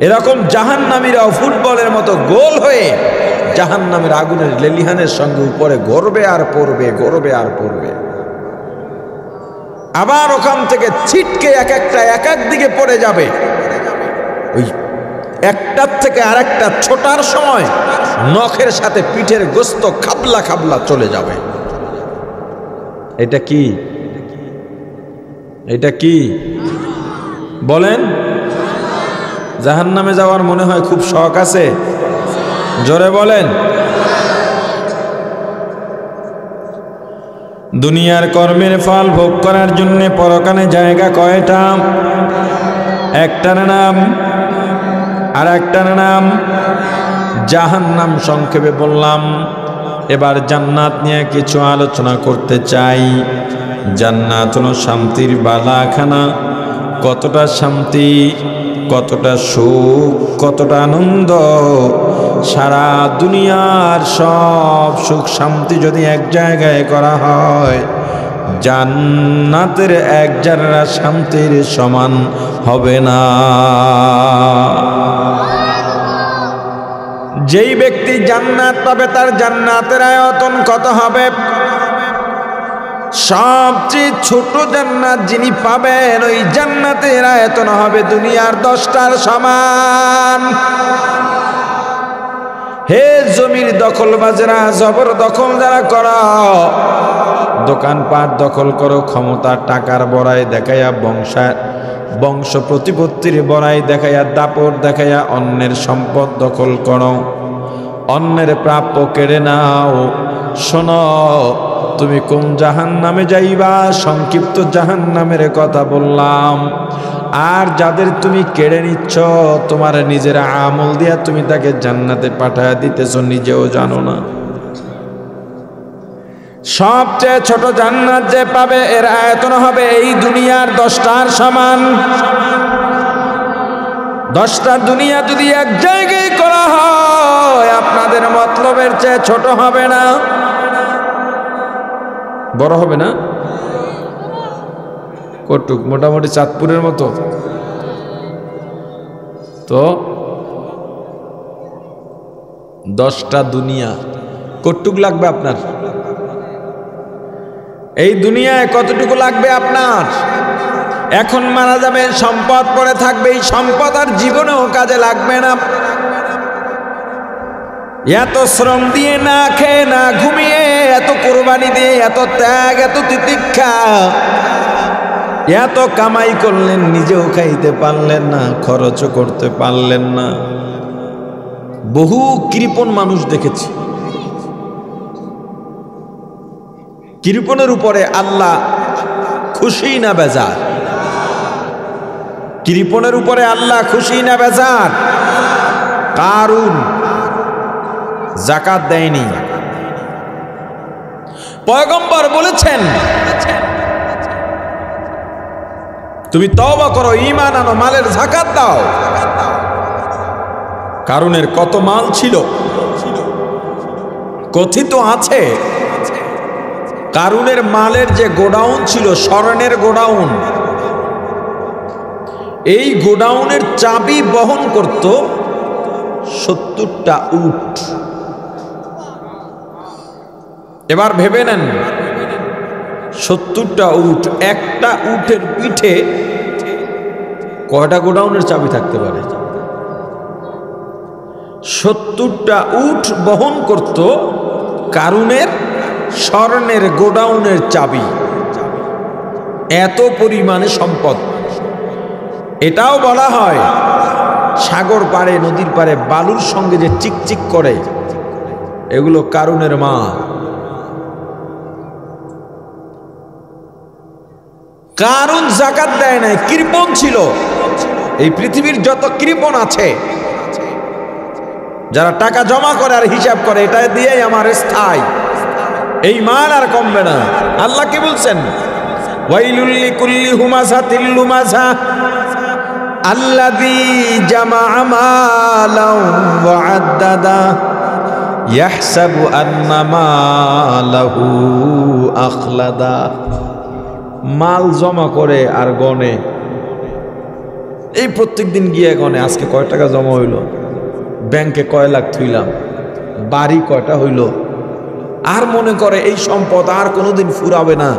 এরকম জাহান্নামীরাও ফুটবলের মতো গোল হয়ে জাহান্নামের আগুনের লেলিহানের সঙ্গে উপরে গড়বে আর পড়বে, গড়বে আর পড়বে। আবার ওখান থেকে ছিটকে এক একটা এক এক দিকে পড়ে যাবে। ওই একটার থেকে আরেকটা ছোটার সময় নখের সাথে পিঠের গোস্ত খাবলা খাবলা চলে যাবে। এটা কি? এটা কি বলেন? জাহান্নামে যাওয়ার মনে হয় খুব শখ আছে, জোরে বলেন। দুনিয়ার কর্মের ফল ভোগ করার জন্য পরকালে জায়গা কয়টা? একটার নাম আর একটার নাম জাহান্নাম। সংক্ষেপে বললাম। এবার জান্নাত নিয়ে কিছু আলোচনা করতে চাই। জান্নাত হলো শান্তির বালাখানা। কতটা শান্তি, কতটা সুখ, কতটা আনন্দ। সারা দুনিয়ার সব সুখ শান্তি যদি এক জায়গায় করা হয়, জান্নাতের এক জাররা শান্তির সমান হবে না। যেই ব্যক্তি জান্নাত পাবে তার জান্নাতের আয়তন কত হবে? সবচেয়ে ছোট জান্নাত যিনি পাবেন, ওই জান্নাতের আয়তন হবে দুনিয়ার 10টার সমান। হে জমির দখলবাজরা, জবর দখল যারা করো, দোকানপাট দখল করো, ক্ষমতা টাকার বড়াই দেখাইয়া, বংশ প্রতিপত্তির বড়াই দেখাইয়া, দাপট দেখাইয়া অন্যের সম্পদ দখল করো, অন্যের প্রাপ্য কেড়ে নাও। শোনো, তুমি কোন জাহান্নামে যাইবা? সংক্ষিপ্ত জাহান্নামের কথা বললাম। আর যাদের তুমি কেড়ে নিচ্ছ, তোমার নিজের আমল দিয়া তুমি তাকে জান্নাতে পাঠায় দিতেছ, নিজেও জানো না। সবচেয়ে ছোট জান্নাত যে পাবে, এর আয়তন হবে এই দুনিয়ার 10টার সমান। 10টা দুনিয়া যদি এক জায়গায় করা হয়, আপনাদের মতলবের চেয়ে ছোট হবে না? বড় হবে না? কটুক, মোটামুটি চাঁদপুরের মতো। তো 10টা দুনিয়া কটুক লাগবে আপনার? এই দুনিয়ায় কতটুকু লাগবে আপনার? এখন মারা যাবেন, সম্পদ পড়ে থাকবে, এই সম্পদ আর জীবনেও কাজে লাগবে না। এত শ্রম দিয়ে, না খেয়ে না ঘুমিয়ে, এত কোরবানি দিয়ে, এত ত্যাগ, এত তিতিক্ষা, এত কামাই করলেন, নিজেও খাইতে পারলেন না, খরচও করতে পারলেন না। বহু কৃপণ মানুষ দেখেছি। কৃপণের উপরে আল্লাহ খুশি না বেজার? কৃপণের উপরে আল্লাহ খুশি না বেজার? কারুন যাকাত দেয়নি। পয়গম্বর বলেছেন, তুমি তওবা করো, ঈমান আনো, মালের যাকাত দাও। কারুনের কত মাল ছিল? কথিত আছে কারুনের মালের যে গোডাউন ছিল, স্বর্ণের গোডাউন, এই গোডাউনের চাবি বহন করত 70টা উট। এবার ভেবে নেন, 70টা উট, একটা উটের পিঠে কয়টা গোডাউনের চাবি থাকতে পারে? 70টা উট বহন করত কারুনের স্বর্ণের গোডাউনের চাবি। এত পরিমাণে সম্পদ। এটাও বলা হয়, সাগর পাড়ে, নদীর পাড়ে বালুর সঙ্গে যে চিকচিক করে, এগুলো কারুনের মাল। কারুন যাকাত দেয় নাই, কৃপণ ছিল। এই পৃথিবীর যত কৃপণ আছে, যারা টাকা জমা করে আর হিসাব করে, এটা দিয়েই আমার স্থায়ী, এই মাল আর কমবে না। আল্লাহ কি বলছেন? ওয়াইলুল লিকুল্লি হুমাযাতিল লুমাযা আল্লাযী জামাআ মালাও ওয়া আদ্দাদা ইয়াহসাবু আন্না মালাহু আখলাদা। মাল জমা করে আর গনে, এই প্রত্যেকদিন গিয়ে গনে, আজকে কয় টাকা জমা হইল, ব্যাংকে কয় লাখ থুইলাম, বাড়ি কয়টা হইল, আর মনে করে এই সম্পদ আর কোনোদিন ফুরাবে না,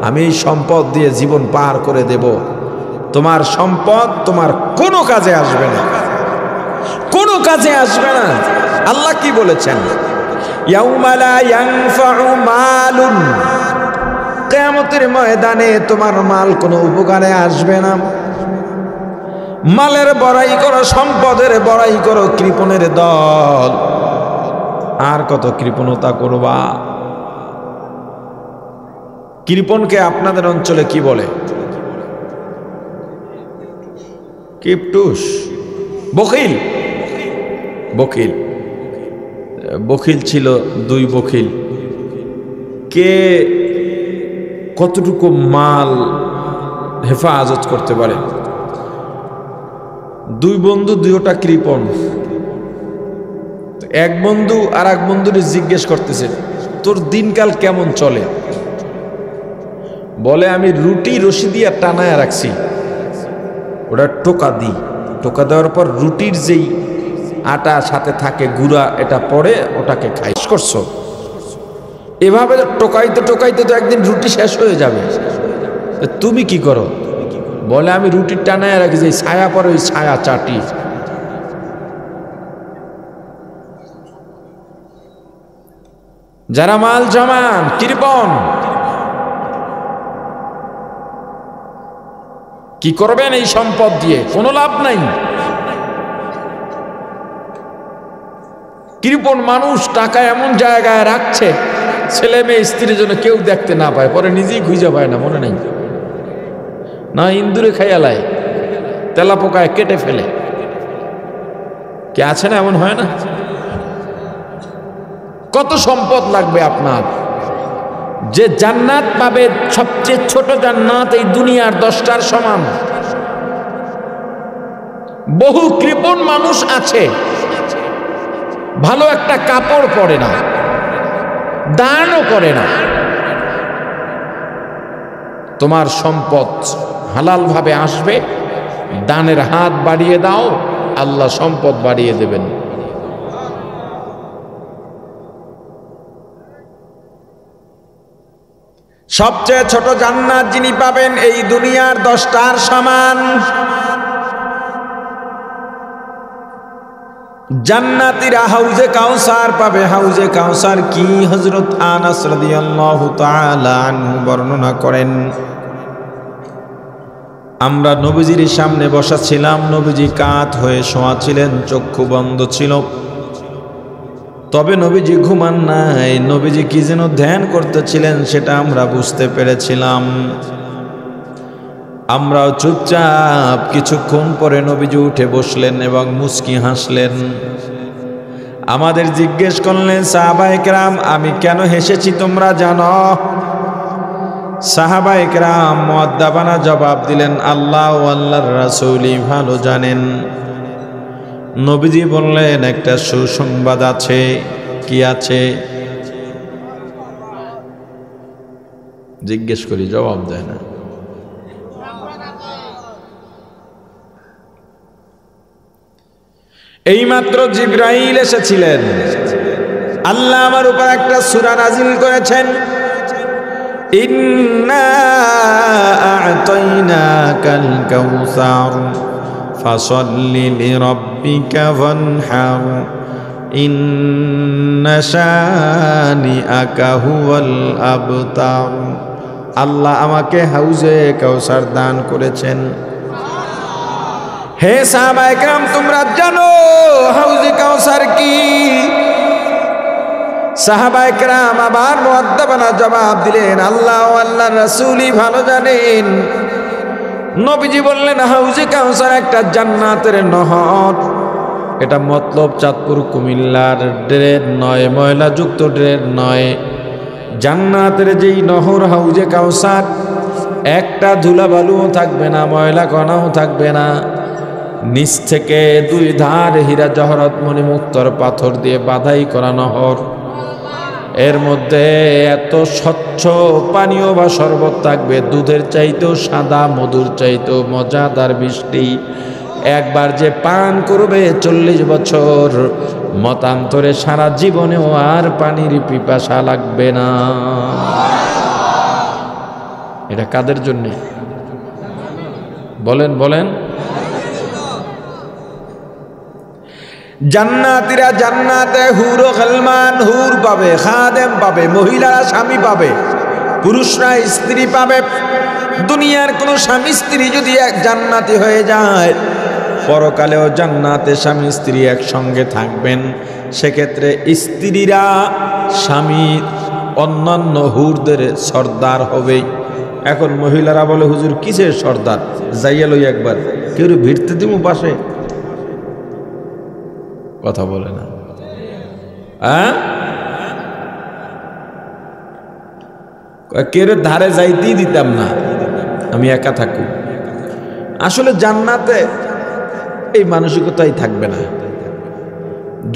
আমি এই সম্পদ দিয়ে জীবন পার করে দেব। তোমার সম্পদ তোমার কোনো কাজে আসবে না, কোনো কাজে আসবে না। আল্লাহ কি বলেছেন? ইয়াউমা লা ইয়ানফাউ মালুন, কিয়ামতের ময়দানে তোমার মাল কোনো উপকারে আসবে না। মালের বড়াই করো, সম্পদের বড়াই করো, কৃপণের দল। আর কত কৃপণতা করবা? কৃপণকে আপনাদের অঞ্চলে কি বলে? কিপটুস, বখিল। বখিল, বখিল ছিল দুই বখিল। কে কতটুকু মাল হেফাজত করতে পারে? দুই বন্ধু, দুইটা কৃপণ। এক বন্ধু আর এক বন্ধুরে জিজ্ঞেস করতেছে, তোর দিনকাল কেমন চলে? বলে, আমি রুটি রশি দিয়ে টানায় রাখছি, ওটা টোকা দিই, টোকা দেওয়ার পর রুটির যেই আটা সাথে থাকে গুঁড়া, এটা পড়ে, ওটাকে খাই। করছো এভাবে টোকাইতে টোকাইতে তো একদিন রুটি শেষ হয়ে যাবে। তুমি কি করো? বলে, আমি রুটির টানায় রাখি, যে ছায়া পরে ওই ছায়া চাটি। যারা মাল জমান, কৃপণ, কি করবেন এই সম্পদ দিয়ে? কোনো লাভ নাই। কৃপণ মানুষ টাকা এমন জায়গায় রাখছে, ছেলে মেয়ে স্ত্রীর জন্য কেউ দেখতে না পায়, পরে নিজেই খুঁজে পায় না, মনে নেই না, ইন্দুরে খাইয়ালায়, তেলা পোকায় কেটে ফেলে। কে আছে না? এমন হয় না? কত সম্পদ লাগবে আপনার, যে জান্নাত পাবে, সবচেয়ে ছোট জান্নাত এই দুনিয়ার 10টার সমান। বহু কৃপণ মানুষ আছে, ভালো একটা কাপড় পরে না, দানও করে না। তোমার সম্পদ হালাল ভাবে আসবে, দানের হাত বাড়িয়ে দাও, আল্লাহ সম্পদ বাড়িয়ে দেবেন। সবচেয়ে ছোট জান্নাত যিনি পাবেন এই দুনিয়ার 10টার সমান। জান্নাতীরা হাউজে কাউসার পাবে। হাউজে কাউসার কি? হযরত আনাস রাদিয়াল্লাহু তাআলা আনহু বর্ণনা করেন, আমরা নবীজির সামনে বসা ছিলাম, নবীজি কাত হয়ে শোয়া ছিলেন, চক্ষু বন্ধ ছিল, তবে নবীজি ঘুমান নাই, নবীজি কি যেন ধ্যান করতেছিলেন সেটা আমরা বুঝতে পেরেছিলাম। আমরাও চুপচাপ। কিছুক্ষণ পরে নবীজি উঠে বসলেন এবং মুস্কি হাসলেন। আমাদের জিজ্ঞেস করলেন, সাহাবায়ে কেরাম আমি কেন হেসেছি তোমরা জানো? সাহাবায়ে কেরাম মুআদ্দাবানা জবাব দিলেন, আল্লাহ ও আল্লাহর রাসূলই ভালো জানেন। নবীজি বললেন, একটা সুসংবাদ আছে। কি আছে? জিজ্ঞেস করি, জবাব দেয় না। এইমাত্র জিবরাইল এসেছিলেন, আল্লাহ আমার উপর একটা সূরা নাজিল করেছেন, ইন্না আ'তাইনাকাল কাউসার ফাসাল্লি লিরাব্বিকা ওয়ানহার ইন্না শানিআকা হুয়াল আবতার। আল্লাহ আমাকে হাউজে কাউসার দান করেছেন। হে সাহাবায়ে কেরাম তোমরা জানো হাউজে কাউসার কি? সাহাবায়ে কেরাম আবার মুআদ্দাবানা জবাব দিলেন, আল্লাহ ও আল্লাহর রাসূলই ভালো জানেন। নবীজি বললেন, হাউজে কাউসার একটা জান্নাতের নহর। এটা মতলব চাঁদপুর কুমিল্লার ড্রেন নয়, ময়লাযুক্ত ড্রেন নয়। জান্নাতের যেই নহর হাউজে কাউসার, একটা ধুলাবালুও থাকবে না, ময়লা কণাও থাকবে না। নিচ থেকে দুই ধার হীরা জহরত মণিমুক্তর পাথর দিয়ে বাধাই করা নহর। এর মধ্যে এত স্বচ্ছ পানীয় বা শরবত থাকবে, দুধের চাইতেও সাদা, মধুর চাইতেও মজাদার মিষ্টি। একবার যে পান করবে 40 বছর মতান্তরে সারা জীবনেও আর পানির পিপাসা লাগবে না। এটা কাদের জন্য বলেন বলেন? জান্নাতীরা জান্নাতে হুর ও গলমান, হুর পাবে, খাদেম পাবে, মহিলারা স্বামী পাবে, পুরুষরা স্ত্রী পাবে। দুনিয়ার কোনো স্বামী স্ত্রী যদি এক জান্নাতি হয়ে যায়, পরকালেও জান্নাতে স্বামী স্ত্রী একসঙ্গে থাকবেন। সেক্ষেত্রে স্ত্রীরা স্বামী অন্যান্য হুরদের সর্দার হবে। এখন মহিলারা বলে, হুজুর কিসের সর্দার? যাইয়া লই একবার, কেউ ভিড়তে দিমু পাশে? কথা বলে না। কেউ ধারে যাইতেই দিতাম না, আমি একা থাকুক। আসলে জান্নাতে এই মানসিকতাই থাকবে না।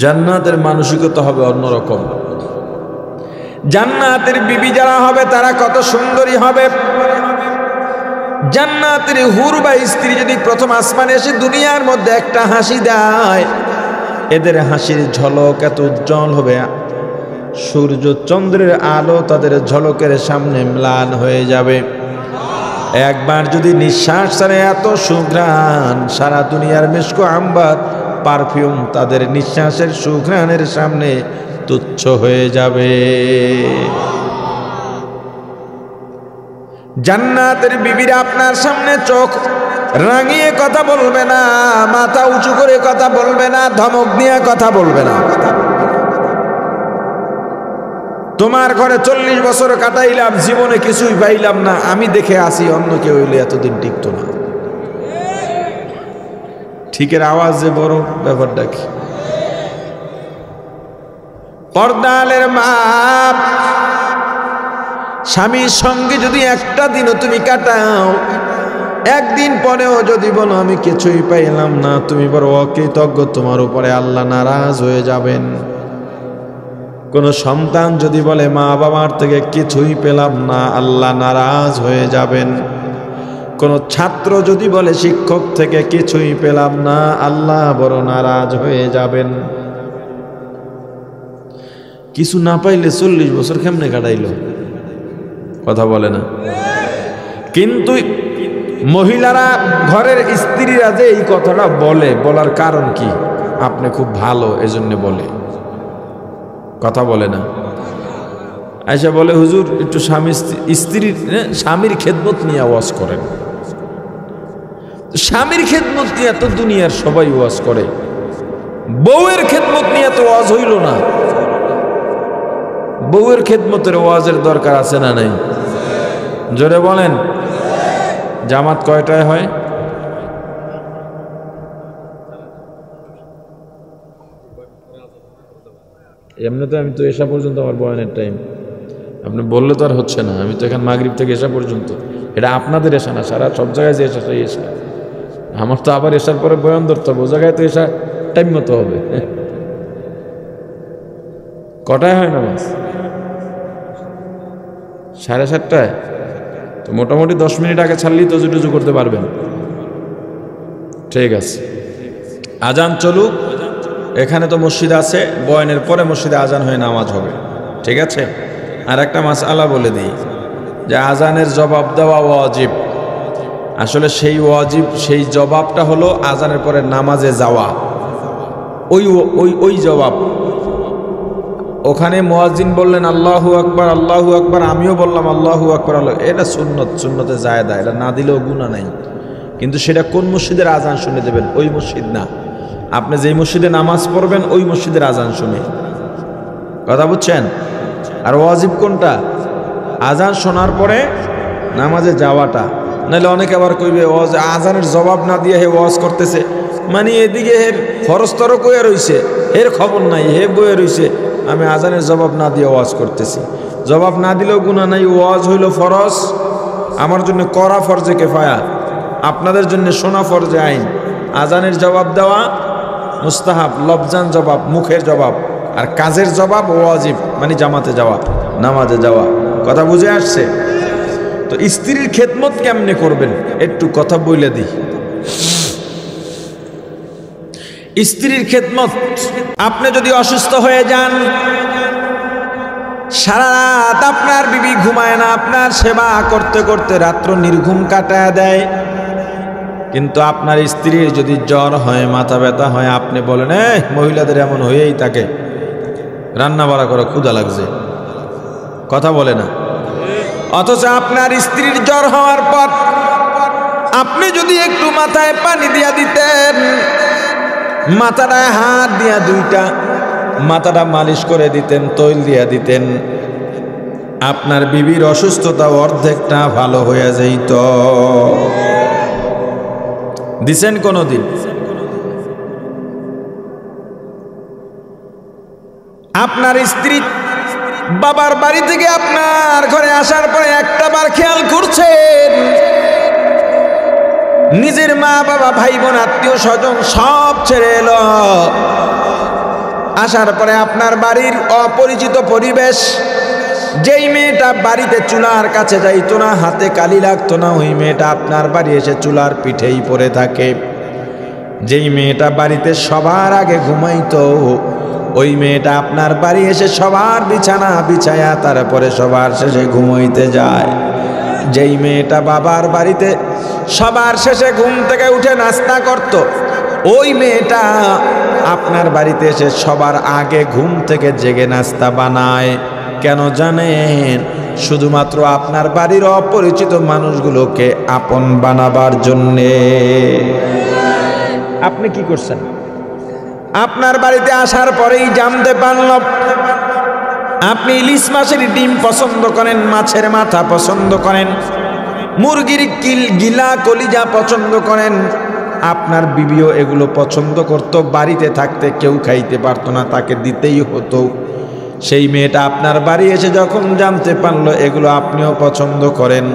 জান্নাতের মানসিকতা হবে অন্যরকম। জান্নাতের বিবি যারা হবে তারা কত সুন্দরী হবে। জান্নাতের হুর বা স্ত্রী যদি প্রথম আসমানে এসে দুনিয়ার মধ্যে একটা হাসি দেয়, এদের হাসির ঝলক এত উজ্জ্বল হবে, সূর্য চন্দ্রের আলো তাদের ঝলকের সামনে ম্লান হয়ে যাবে। একবার যদি নিঃশ্বাস ছাড়ে এত সুঘ্রাণ, সারা দুনিয়ার মিস্ক আম্বার পারফিউম তাদের নিঃশ্বাসের সুঘ্রাণের সামনে তুচ্ছ হয়ে যাবে। জান্নাতের বিবিরা আপনার সামনে চোখ রাঙিয়ে কথা বলবে না, মাথা উঁচু করে কথা বলবে না, ধমক দিয়ে কথা বলবে না। তোমার ঘরে 40 বছর কাটাইলাম, জীবনে কিছুই পাইলাম না, আমি দেখে আসি, অন্য কেউ হইলে এতদিন টিকত না। ঠিকের আওয়াজ যে বড়, ব্যাপারটা কি? পর্দালের মা, স্বামীর সঙ্গে যদি একটা দিনও তুমি কাটাও, একদিন পরেও যদি বলো আমি কিছুই পাইলাম না, তুমি বড় অকৃতজ্ঞ, তোমার উপরে আল্লাহ নারাজ হয়ে যাবেন। কোন সন্তান যদি বলে মা বাবার থেকে কিছুই পেলাম না, আল্লাহ নারাজ হয়ে যাবেন। কোন ছাত্র যদি বলে শিক্ষক থেকে কিছুই পেলাম না, আল্লাহ বড় নারাজ হয়ে যাবেন। কিছু না পাইলে 40 বছর কেমনে কাটাইল? কথা বলে না। কিন্তু মহিলারা, ঘরের স্ত্রীরা যে এই কথাটা বলে, বলার কারণ কি? আপনি খুব ভালো এজন্য বলে, কথা বলে না। আয়েশা বলে, হুজুর একটু স্বামীর খেদমত নিয়ে ওয়াজ করেন। স্বামীর খেদমত নিয়ে তো দুনিয়ার সবাই ওয়াজ করে, বউয়ের খেদমত নিয়ে তো ওয়াজ হইল না। বউয়ের খেদমতের ওয়াজের দরকার আছে না নাই? জোরে বলেন। জামাত কয়টায় হয়? এমনি তো আমি তো এসা পর্যন্ত আমার বয়ানের টাইম, আপনি বললে তো আর হচ্ছে না। আমি তো এখানে মাগরিব থেকে এসা পর্যন্ত, এটা আপনাদের এসা না, সারা সব জায়গায় যে এসা সেই এসা। আমার তো আবার এসার পরে বয়ান ধরতে হবে, ও জায়গায় তো এসা টাইম মতো হবে। কটায় হয় না? বাস 7:30। তো মোটামুটি 10 মিনিট আগে ছাড়লেই তজু টজু করতে পারবেন। ঠিক আছে, আজান চলুক। এখানে তো মসজিদ আছে, বয়ানের পরে মসজিদে আজান হয়ে নামাজ হবে। ঠিক আছে। আর একটা মাসআলা বলে দিই, যে আজানের জবাব দেওয়া ওয়াজিব। আসলে সেই ওয়াজিব, সেই জবাবটা হলো আজানের পরে নামাজে যাওয়া। ওই জবাব। ওখানে মুয়াজ্জিন বললেন আল্লাহু আকবার, আল্লাহু আকবার, আমিও বললাম আল্লাহু আকবার, এটা সুন্নত, সুন্নতে জায়েদা, এটা না দিলেও গুনাহ নাই। কিন্তু সেটা কোন মসজিদের আজান শুনে দেবেন? ওই মসজিদ না, আপনি যেই মসজিদে নামাজ পড়বেন ওই মসজিদের আজান শুনে। কথা বুঝছেন? আর ওয়াজিব কোনটা? আজান শোনার পরে নামাজে যাওয়াটা। নাহলে অনেকে আবার কইবে আজানের জবাব না দিয়ে হে ওয়াজ করতেছে, মানে এদিকে হের ফরস্তর কইয়া রইছে, হের খবর নাই, হে বইয়ে রইছে, আমি আজানের জবাব না দিয়ে ওয়াজ করতেছি। জবাব না দিলেও গুনাহ নাই, ওয়াজ হইল ফরজ। আমার জন্য করা ফরজে কেফায়া, আপনাদের জন্য শোনা ফরজে আইন। আজানের জবাব দেওয়া মুস্তাহাব, লফজান জবাব, মুখের জবাব। আর কাজের জবাব ওয়াজিব, মানে জামাতে যাওয়া, নামাজে যাওয়া। কথা বুঝে আসছে? তো স্ত্রীর খেদমত কেমনে করবেন একটু কথা বলে দিই। স্ত্রীর খেদমত, আপনি যদি অসুস্থ হয়ে যান, সারা রাত আপনার বিবি ঘুমায় না, আপনার সেবা করতে করতে রাত্র নির্ঘুম কাটায় দেয়। কিন্তু আপনার স্ত্রীর যদি জ্বর হয়, মাথা ব্যথা হয়, আপনি বলেন মহিলাদের এমন হয়েই থাকে, রান্না বাড়া করে ক্ষুধা লাগছে, কথা বলে না। অথচ আপনার স্ত্রীর জ্বর হওয়ার পর আপনি যদি একটু মাথায় পানি দিয়া দিতেন, মাথাটায় হাত দিয়া দুইটা মাথাটা মালিশ করে দিতেন, তৈল দিয়া দিতেন, আপনার বিবির অসুস্থতা অর্ধেকটা ভালো হয়ে যাইত। দিছেন কোনদিন? আপনার স্ত্রী বাবার বাড়ি থেকে আপনার ঘরে আসার পরে একটা বার খেয়াল করছেন নিজের মা বাবা ভাই বোন আত্মীয় স্বজন সব ছেড়ে এলো, আসার পরে আপনার বাড়ির অপরিচিত পরিবেশ, যেই মেয়েটা বাড়িতে চুলার কাছে যাইতো না, হাতে কালি লাগতো না, ওই মেয়েটা আপনার বাড়ি এসে চুলার পিঠেই পড়ে থাকে। যেই মেয়েটা বাড়িতে সবার আগে ঘুমাইতো, ওই মেয়েটা আপনার বাড়ি এসে সবার বিছানা বিছায়া তারপরে সবার শেষে ঘুমাইতে যায়। যেই মেয়েটা বাবার বাড়িতে সবার শেষে ঘুম থেকে উঠে নাস্তা করত, ওই মেয়েটা আপনার বাড়িতে এসে সবার আগে ঘুম থেকে জেগে নাস্তা বানায়। কেন জানেন? শুধুমাত্র আপনার বাড়ির অপরিচিত মানুষগুলোকে আপন বানাবার জন্যে। আপনি কি করছেন? আপনার বাড়িতে আসার পরেই জানতে পারলাম আপনি ইলিশ মাছের ডিম পছন্দ করেন, মাছের মাথা পছন্দ করেন, মুরগির গিলা কলিজা পছন্দ করেন। আপনার বিবিও এগুলো পছন্দ করত, বাড়িতে থাকতে কেউ খাইতে পারতো না, তাকে দিতেই হতো। সেই মেয়েটা আপনার বাড়ি এসে যখন জানতে পারলো এগুলো আপনিও পছন্দ করেন,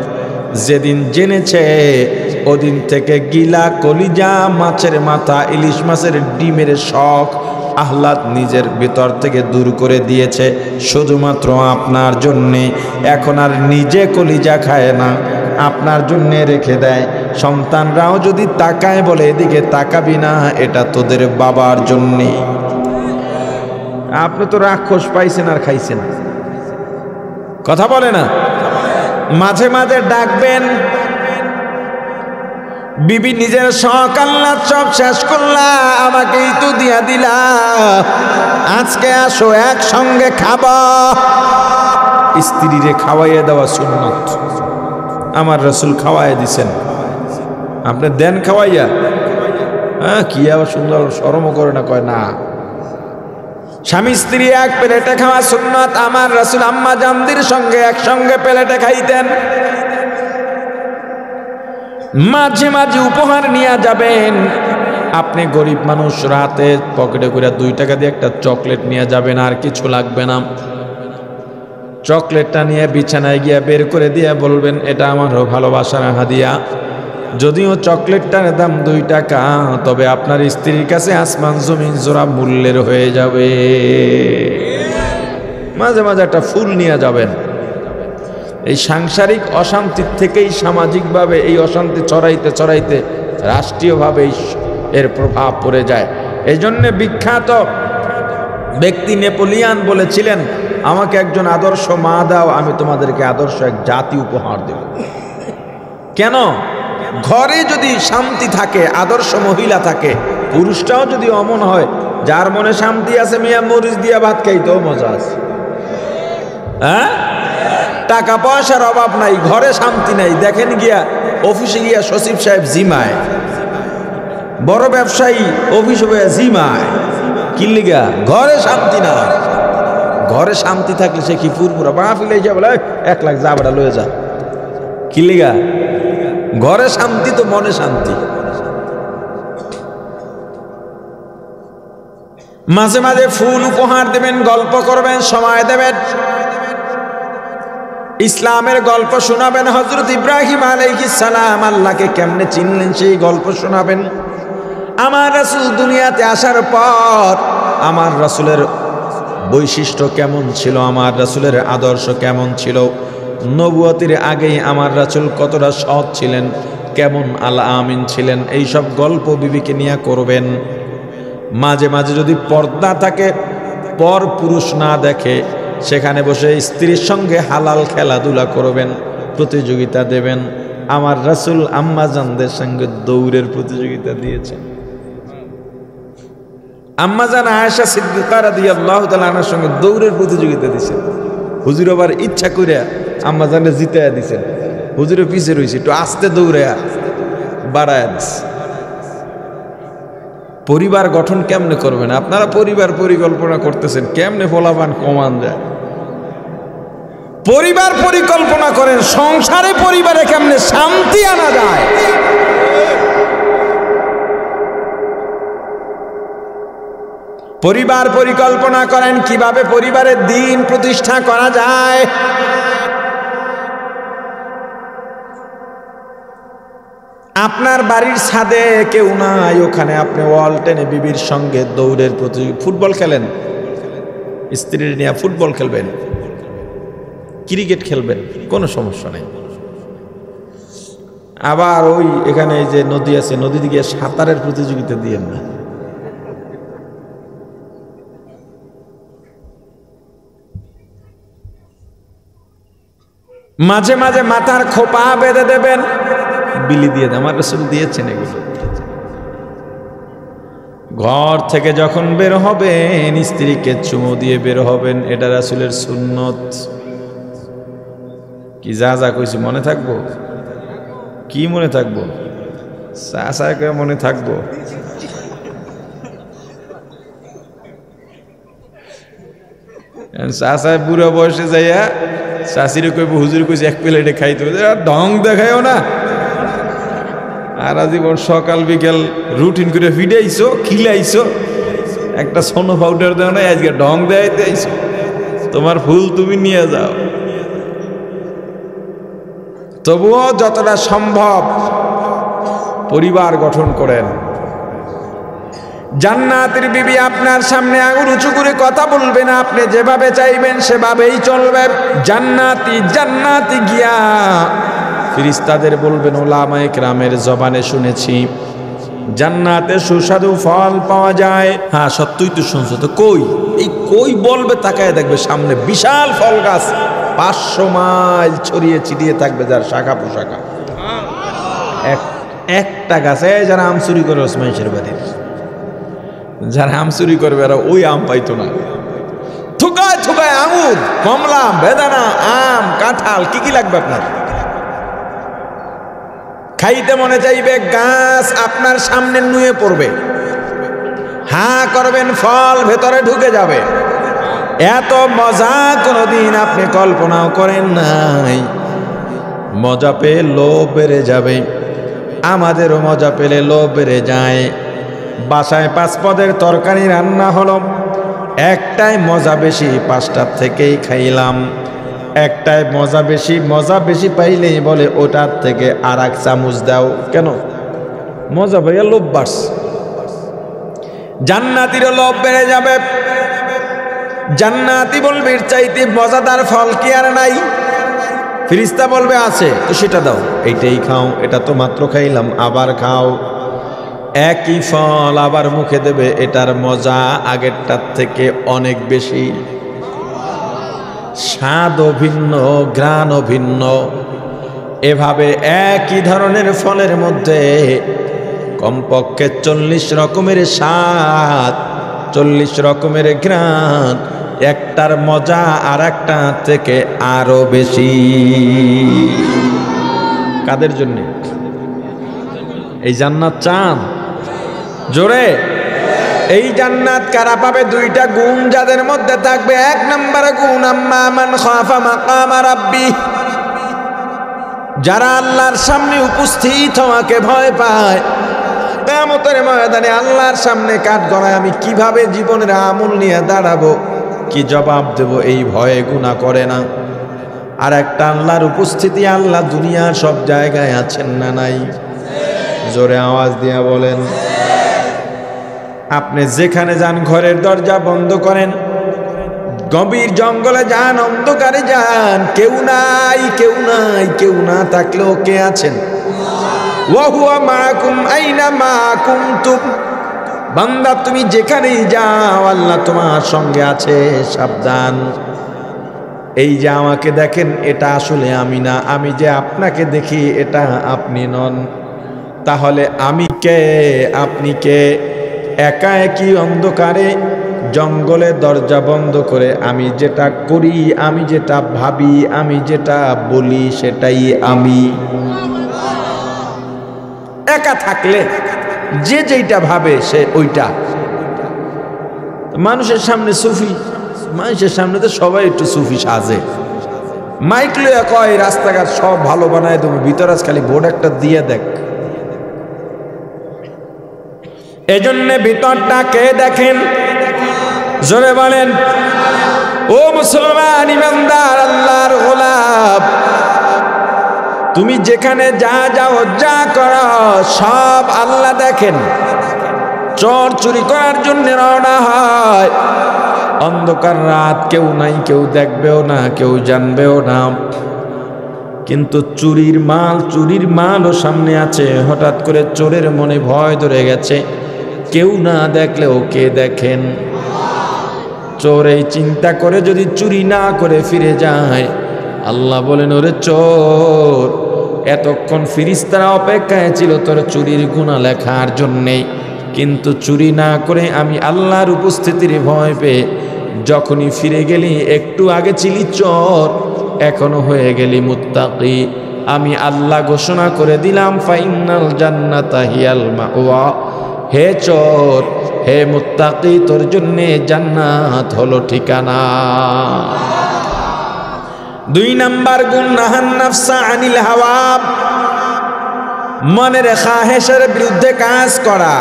যেদিন জেনেছে ওদিন থেকে গিলা কলিজা, মাছের মাথা, ইলিশ মাছের ডিমের শখ আহ্লাদ নিজের ভিতর থেকে দূর করে দিয়েছে শুধুমাত্র আপনার জন্যে। এখন আর নিজে কলিজা খায় না, আপনার জন্যে রেখে দেয়। সন্তানরাও যদি তাকায় বলে এদিকে তাকাবি না, এটা তোদের বাবার জন্যে। আপনি তো রাক্ষস পাইছেন আর খাইছেন, কথা বলে না। মাঝে মাঝে ডাকবেন, বিবি নিজের শখ আহ্লাদ সব শেষ করলা, আমাকেই তো দিয়া দিলা, আজকে আসো একসঙ্গে খাবা। স্ত্রীরে খাওয়াইয়া দেওয়া সুন্নত, আমার রাসূল খাওয়াইয়া দিছেন, আপনি দেন খাওয়াইয়া। হ্যাঁ, কি আবার সুন্দর শরমও করে না, কয় না। স্বামী স্ত্রী এক প্লেটে খাওয়া সুন্নত, আমার রাসূল আম্মা জানদের সঙ্গে একসঙ্গে প্লেটে খাইতেন। মাঝে মাঝে উপহার নিয়ে যাবেন, আপনি গরিব মানুষ, রাতে পকেটে করে 2 টাকা দিয়ে একটা চকলেট নিয়ে যাবেন, আর কিছু লাগবে না। চকলেটটা নিয়ে বিছানায় গিয়ে বের করে দিয়ে বলবেন, এটা আমার ভালোবাসার হাদিয়া। যদিও চকলেটটার দাম 2 টাকা, তবে আপনার স্ত্রীর কাছে আসমান জমিন জোড়া মূল্যের হয়ে যাবে। মাঝে মাঝে একটা ফুল নিয়ে যাবেন। এই সাংসারিক অশান্তির থেকেই সামাজিকভাবে এই অশান্তি ছড়াইতে ছড়াইতে রাষ্ট্রীয়ভাবে এর প্রভাব পড়ে যায়। এই জন্যে বিখ্যাত ব্যক্তি নেপোলিয়ান বলেছিলেন, আমাকে একজন আদর্শ মা দাও, আমি তোমাদেরকে আদর্শ এক জাতি উপহার দেব। কেন? ঘরে যদি শান্তি থাকে, আদর্শ মহিলা থাকে, পুরুষটাও যদি অমন হয়, যার মনে শান্তি আছে মিয়া মরিচ দিয়া ভাত খাইতেও মজা আছে। হ্যাঁ, টাকা পয়সার অভাব নাই, ঘরে শান্তি নাই। দেখেন গিয়া অফিসে গিয়া সচিব সাহেব জিমায়, বড় ব্যবসায়ী অফিস হয়ে জিমায়, কি লিগা? ঘরে শান্তি না। ঘরে শান্তি থাকলে সে কি ফুরফুরা মাহফিলে যা বলে 1 লাখ যা বেটা লয়ে যা, কি লিগা? ঘরে শান্তি তো মনে শান্তি। মাঝে মাঝে ফুল উপহার দেবেন, গল্প করবেন, সময় দেবেন, ইসলামের গল্প শোনাবেন। হযরত ইব্রাহিম আলাইহিস সালাম আল্লাহকে কেমনে চিনলেন সেই গল্প শোনাবেন। আমার রাসূল দুনিয়াতে আসার পর আমার রাসূলের বৈশিষ্ট্য কেমন ছিল, আমার রাসূলের আদর্শ কেমন ছিল, নবুয়তের আগেই আমার রাসূল কতটা সৎ ছিলেন, কেমন আল আমিন ছিলেন, এই সব গল্প বিবিকে নিয়ে করবেন। মাঝে মাঝে যদি পর্দা থাকে, পর পুরুষ না দেখে, সেখানে বসে স্ত্রীর সঙ্গে হালাল খেলাধুলা করবেন, প্রতিযোগিতা দেবেন। আমার রাসূল আম্মাজানদের সঙ্গে দৌড়ের প্রতিযোগিতা দিয়েছেন। আম্মাজান আয়েশা সিদ্দিকা রাদিয়াল্লাহু তাআলা আনহার সঙ্গে দৌড়ের প্রতিযোগিতা দিয়েছেন। হুজুর আবার ইচ্ছা করে আম্মাজানকে জিতাইয়া দিয়েছেন। হুজুরের পিছে রয়েছে, একটু আস্তে দৌড়ায়া বাড়ায়া দিচ্ছে। পরিবার গঠন কেমনে করবেন? আপনারা পরিবার পরিকল্পনা করতেছেন, কেমনে ফলাফল কমান যায়? পরিবার পরিকল্পনা করেন, সংসারে পরিবারে কেমনে শান্তি আনা যায়। পরিবার পরিকল্পনা করেন কিভাবে পরিবারের দিন প্রতিষ্ঠা করা যায়। আপনার বাড়ির ছাদে কেউ নাই, ওখানে আপনি ওয়াল টেনে বিবির সঙ্গে দৌড়ের প্রতিযোগিতা, ফুটবল খেলেন, স্ত্রীর নিয়ে ফুটবল খেলবেন, ক্রিকেট খেলবেন, কোনো সমস্যা নেই। আবার ওই এখানে যে নদী আছে, নদীতে গিয়ে সাঁতারের প্রতিযোগিতা দিয়েন না। মাঝে মাঝে মাথার খোপা বেঁধে দেবেন, বিলি দিয়ে দেন, আমার রাসূল দিয়েছেন এগুলো। ঘর থেকে যখন বের হবেন স্ত্রীকে চুমু দিয়ে বের হবেন, এটা রাসূলের সুন্নত। কি যা যা কইছি মনে থাকবো? কি মনে থাকবো? চাচাকে মনে থাকবো? চাচা বুড়ো বয়সে যাইয়া চাষিরে কইব হুজুর কইছে 1 প্লেটে খাইতে, ঢং দেখায়ও না। আর আজীবন সকাল বিকেল রুটিন করে ফিডাইছো, খিলাইছো, একটা সোনো পাউডার দেও না, আজকে ঢং দেখাইতে আইছো। তোমার ফুল তুমি নিয়ে যাও। তবুও যতটা সম্ভব পরিবার গঠন করেন। জান্নাতের বিবি আপনার সামনে আঙুল উঁচু করে কথা বলবে না, আপনি যেভাবে চাইবেন সেভাবেই চলবে। জান্নাতি জান্নাতি গিয়া ফেরেশতাদের বলবেন, ওলামায়ে কেরামের জবানে শুনেছি জান্নাতে সুস্বাদু ফল পাওয়া যায়। হ্যাঁ সত্যই তো শুনছো, তো কই? এই কই বলবে, তাকায় দেখবে সামনে বিশাল ফল গাছ, 500 মাইল ছড়িয়ে ছিটিয়ে থাকবে যার শাখা পোশাখা। একটা গাছে যারা আম চুরি করে ওসমাইশের বাড়ির, যারা আম চুরি করবে এরা ওই আম পাইতো না। থুকায় থুকায় আঙুর, কমলা, বেদানা, আম, কাঁঠাল কি কি লাগবে আপনার? খাইতে মনে চাইবে, গাছ আপনার সামনে নুয়ে পড়বে, হাঁ করবেন, ফল ভেতরে ঢুকে যাবে। এত মজা কোনোদিন আপনি কল্পনাও করেন নাই। মজা পেয়ে লোভ বেড়ে যাবে। আমাদেরও মজা পেলে লোভ বেড়ে যায়। বাসায় 5 পদের তরকারি রান্না হলো, একটাই মজা বেশি, 5টার থেকেই খাইলাম। একটাই মজা বেশি পাইলেই বলে ওটার থেকে আর 1 চামচ দাও। কেন? মজা পাইয়া লোভ বাড়ছে। জান্নাতিরও লোভ বেড়ে যাবে। জান্নাতি বলবে এর চাইতে মজাদার ফল কি আর নাই? ফেরেশতা বলবে আছে, তো সেটা দাও, এইটাই খাও, এটা তো মাত্র খাইলাম, আবার খাও। একই ফল আবার মুখে দেবে, এটার মজা আগেরটার থেকে অনেক বেশি, স্বাদও ভিন্ন, ঘ্রাণও ভিন্ন। এভাবে একই ধরনের ফলের মধ্যে কমপক্ষে 40 রকমের স্বাদ, 40 রকমের ঘ্রাণ, একটার মজা আর একটা থেকে আরো বেশি। কাদের জন্য এই জান্নাত চান? জোরে। এই জান্নাত কারা পাবে? 2টা গুণ যাদের মধ্যে থাকবে। 1 নম্বরে গুণ, আম্মা মান খাফা মাকাম রাব্বি, যারা আল্লাহর সামনে উপস্থিত হওয়াকে ভয় পায়। কিয়ামতের ময়দানে আল্লাহর সামনে কাঠগড়ায় আমি কিভাবে জীবনের আমল নিয়ে দাঁড়াবো, কি জবাব দেব, এই ভয়ে গুনাহ করে না। আর একটা আল্লাহর উপস্থিতি, আল্লাহ দুনিয়ার সব জায়গায় আছেন না নাই? জোরে আওয়াজ দিয়া বলেন। আপনি যেখানে যান, ঘরের দরজা বন্ধ করেন, গভীর জঙ্গলে যান, অন্ধকারে যান, কেউ নাই, কেউ নাই, কেউ না থাকলেও কে আছেন? ওয়া হুয়া মাআকুম আইনা মা কুনতুম। বান্দা তুমি যেখানেই যাও, আল্লাহ তোমার সঙ্গে আছে, সাবধান। এই যে আমাকে দেখেন, এটা আসলে আমি না, আমি যে আপনাকে দেখি এটা আপনি নন। তাহলে আমি কে, আপনি কে? একা একই অন্ধকারে জঙ্গলে দরজা বন্ধ করে আমি যেটা করি, আমি যেটা ভাবি, আমি যেটা বলি, সেটাই আমি। একা থাকলে যে যেটা ভাবে সে ওইটা। মানুষের সামনে সুফি, মানুষের সামনে তো সবাই একটু সুফি সাজে। মাইক লইয়া কয় রাস্তাঘাট সব ভালো বানায় দেবো, ভিতরে খালি বোর্ড একটা দিয়ে দেখ। এজন্য ভিতরটা কে দেখেন? জোরে বলেন। ও মুসলমান ইমানদার, আল্লাহর গোলাম, তুমি যেখানে যা যাও, যা করো, সব আল্লাহ দেখেন। চোর চুরি করার জন্য রওনা হয়, অন্ধকার রাত, কেউ নাই, কেউ দেখবেও না, কেউ জানবেও না। কিন্তু চুরির মালও সামনে আছে। হঠাৎ করে চোরের মনে ভয় ধরে গেছে, কেউ না দেখলেও কে দেখেন? চোর এই চিন্তা করে যদি চুরি না করে ফিরে যায়, আল্লাহ বলেন, ওরে চোর, এতক্ষণ ফেরেশতারা অপেক্ষায় ছিল তোর চুরির গুনাহ লেখার জন্যে, কিন্তু চুরি না করে আমি আল্লাহর উপস্থিতির ভয় পেয়ে যখনই ফিরে গেলি, একটু আগে ছিলি চোর, এখনো হয়ে গেলি মুত্তাকি। আমি আল্লাহ ঘোষণা করে দিলাম, ফাইনাল জান্নাতা হিয়াল মাওয়া। হে চোর, হে মুত্তাকি, তোর জন্যে জান্নাত হলো ঠিকানা। 2 নাম্বার গুণ, নাহান নাফসা আনিল হাওয়া, মনের খাহেশের বিরুদ্ধে কাজ করা।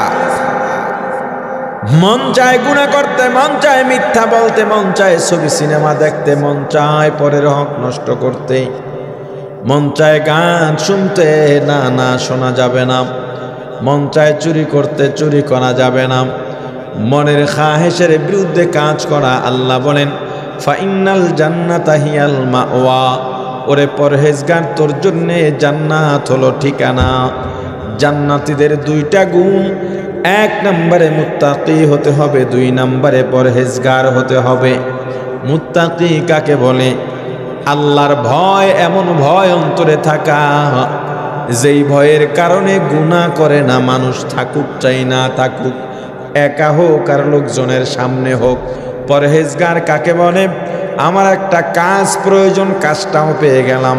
মন চায় গুনাহ করতে, মন চায় মিথ্যা বলতে, মন চায় ছবি সিনেমা দেখতে, মন চায় পরের হক নষ্ট করতে, মন চায় গান শুনতে, না না শোনা যাবে না। মন চায় চুরি করতে, চুরি করা যাবে না। মনের খাহেশের বিরুদ্ধে কাজ করা। আল্লাহ বলেন, ফাইনাল জান্নাতা হিয়াল মাওয়া। ওরে পরহেজগার, তোর জন্যে জান্নাত হলো ঠিকানা। জান্নাতীদের 2টা গুণ, 1 নম্বরে মুত্তাকি হতে হবে, 2 নম্বরে পরহেজগার হতে হবে। মুত্তাকি কাকে বলে? আল্লাহর ভয় এমন ভয় অন্তরে থাকা, যেই ভয়ের কারণে গুনাহ করে না মানুষ, থাকুক চাই না থাকুক, একা হোক আর লোকজনের সামনে হোক। পরহেজগার কাকে বলে? আমার একটা কাজ প্রয়োজন, কাজটাও পেয়ে গেলাম,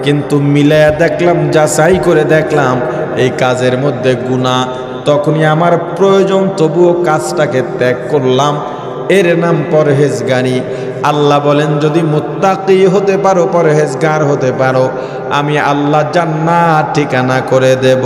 কিন্তু মিলায়া দেখলাম, যাচাই করে দেখলাম এই কাজের মধ্যে গুনাহ, তখনই আমার প্রয়োজন, তবুও কাজটাকে ত্যাগ করলাম, এর নাম পরহেজগারি। আল্লাহ বলেন যদি মুত্তাকি হতে পারো, পরহেজগার হতে পারো, আমি আল্লাহ জান্নাত ঠিকানা করে দেব।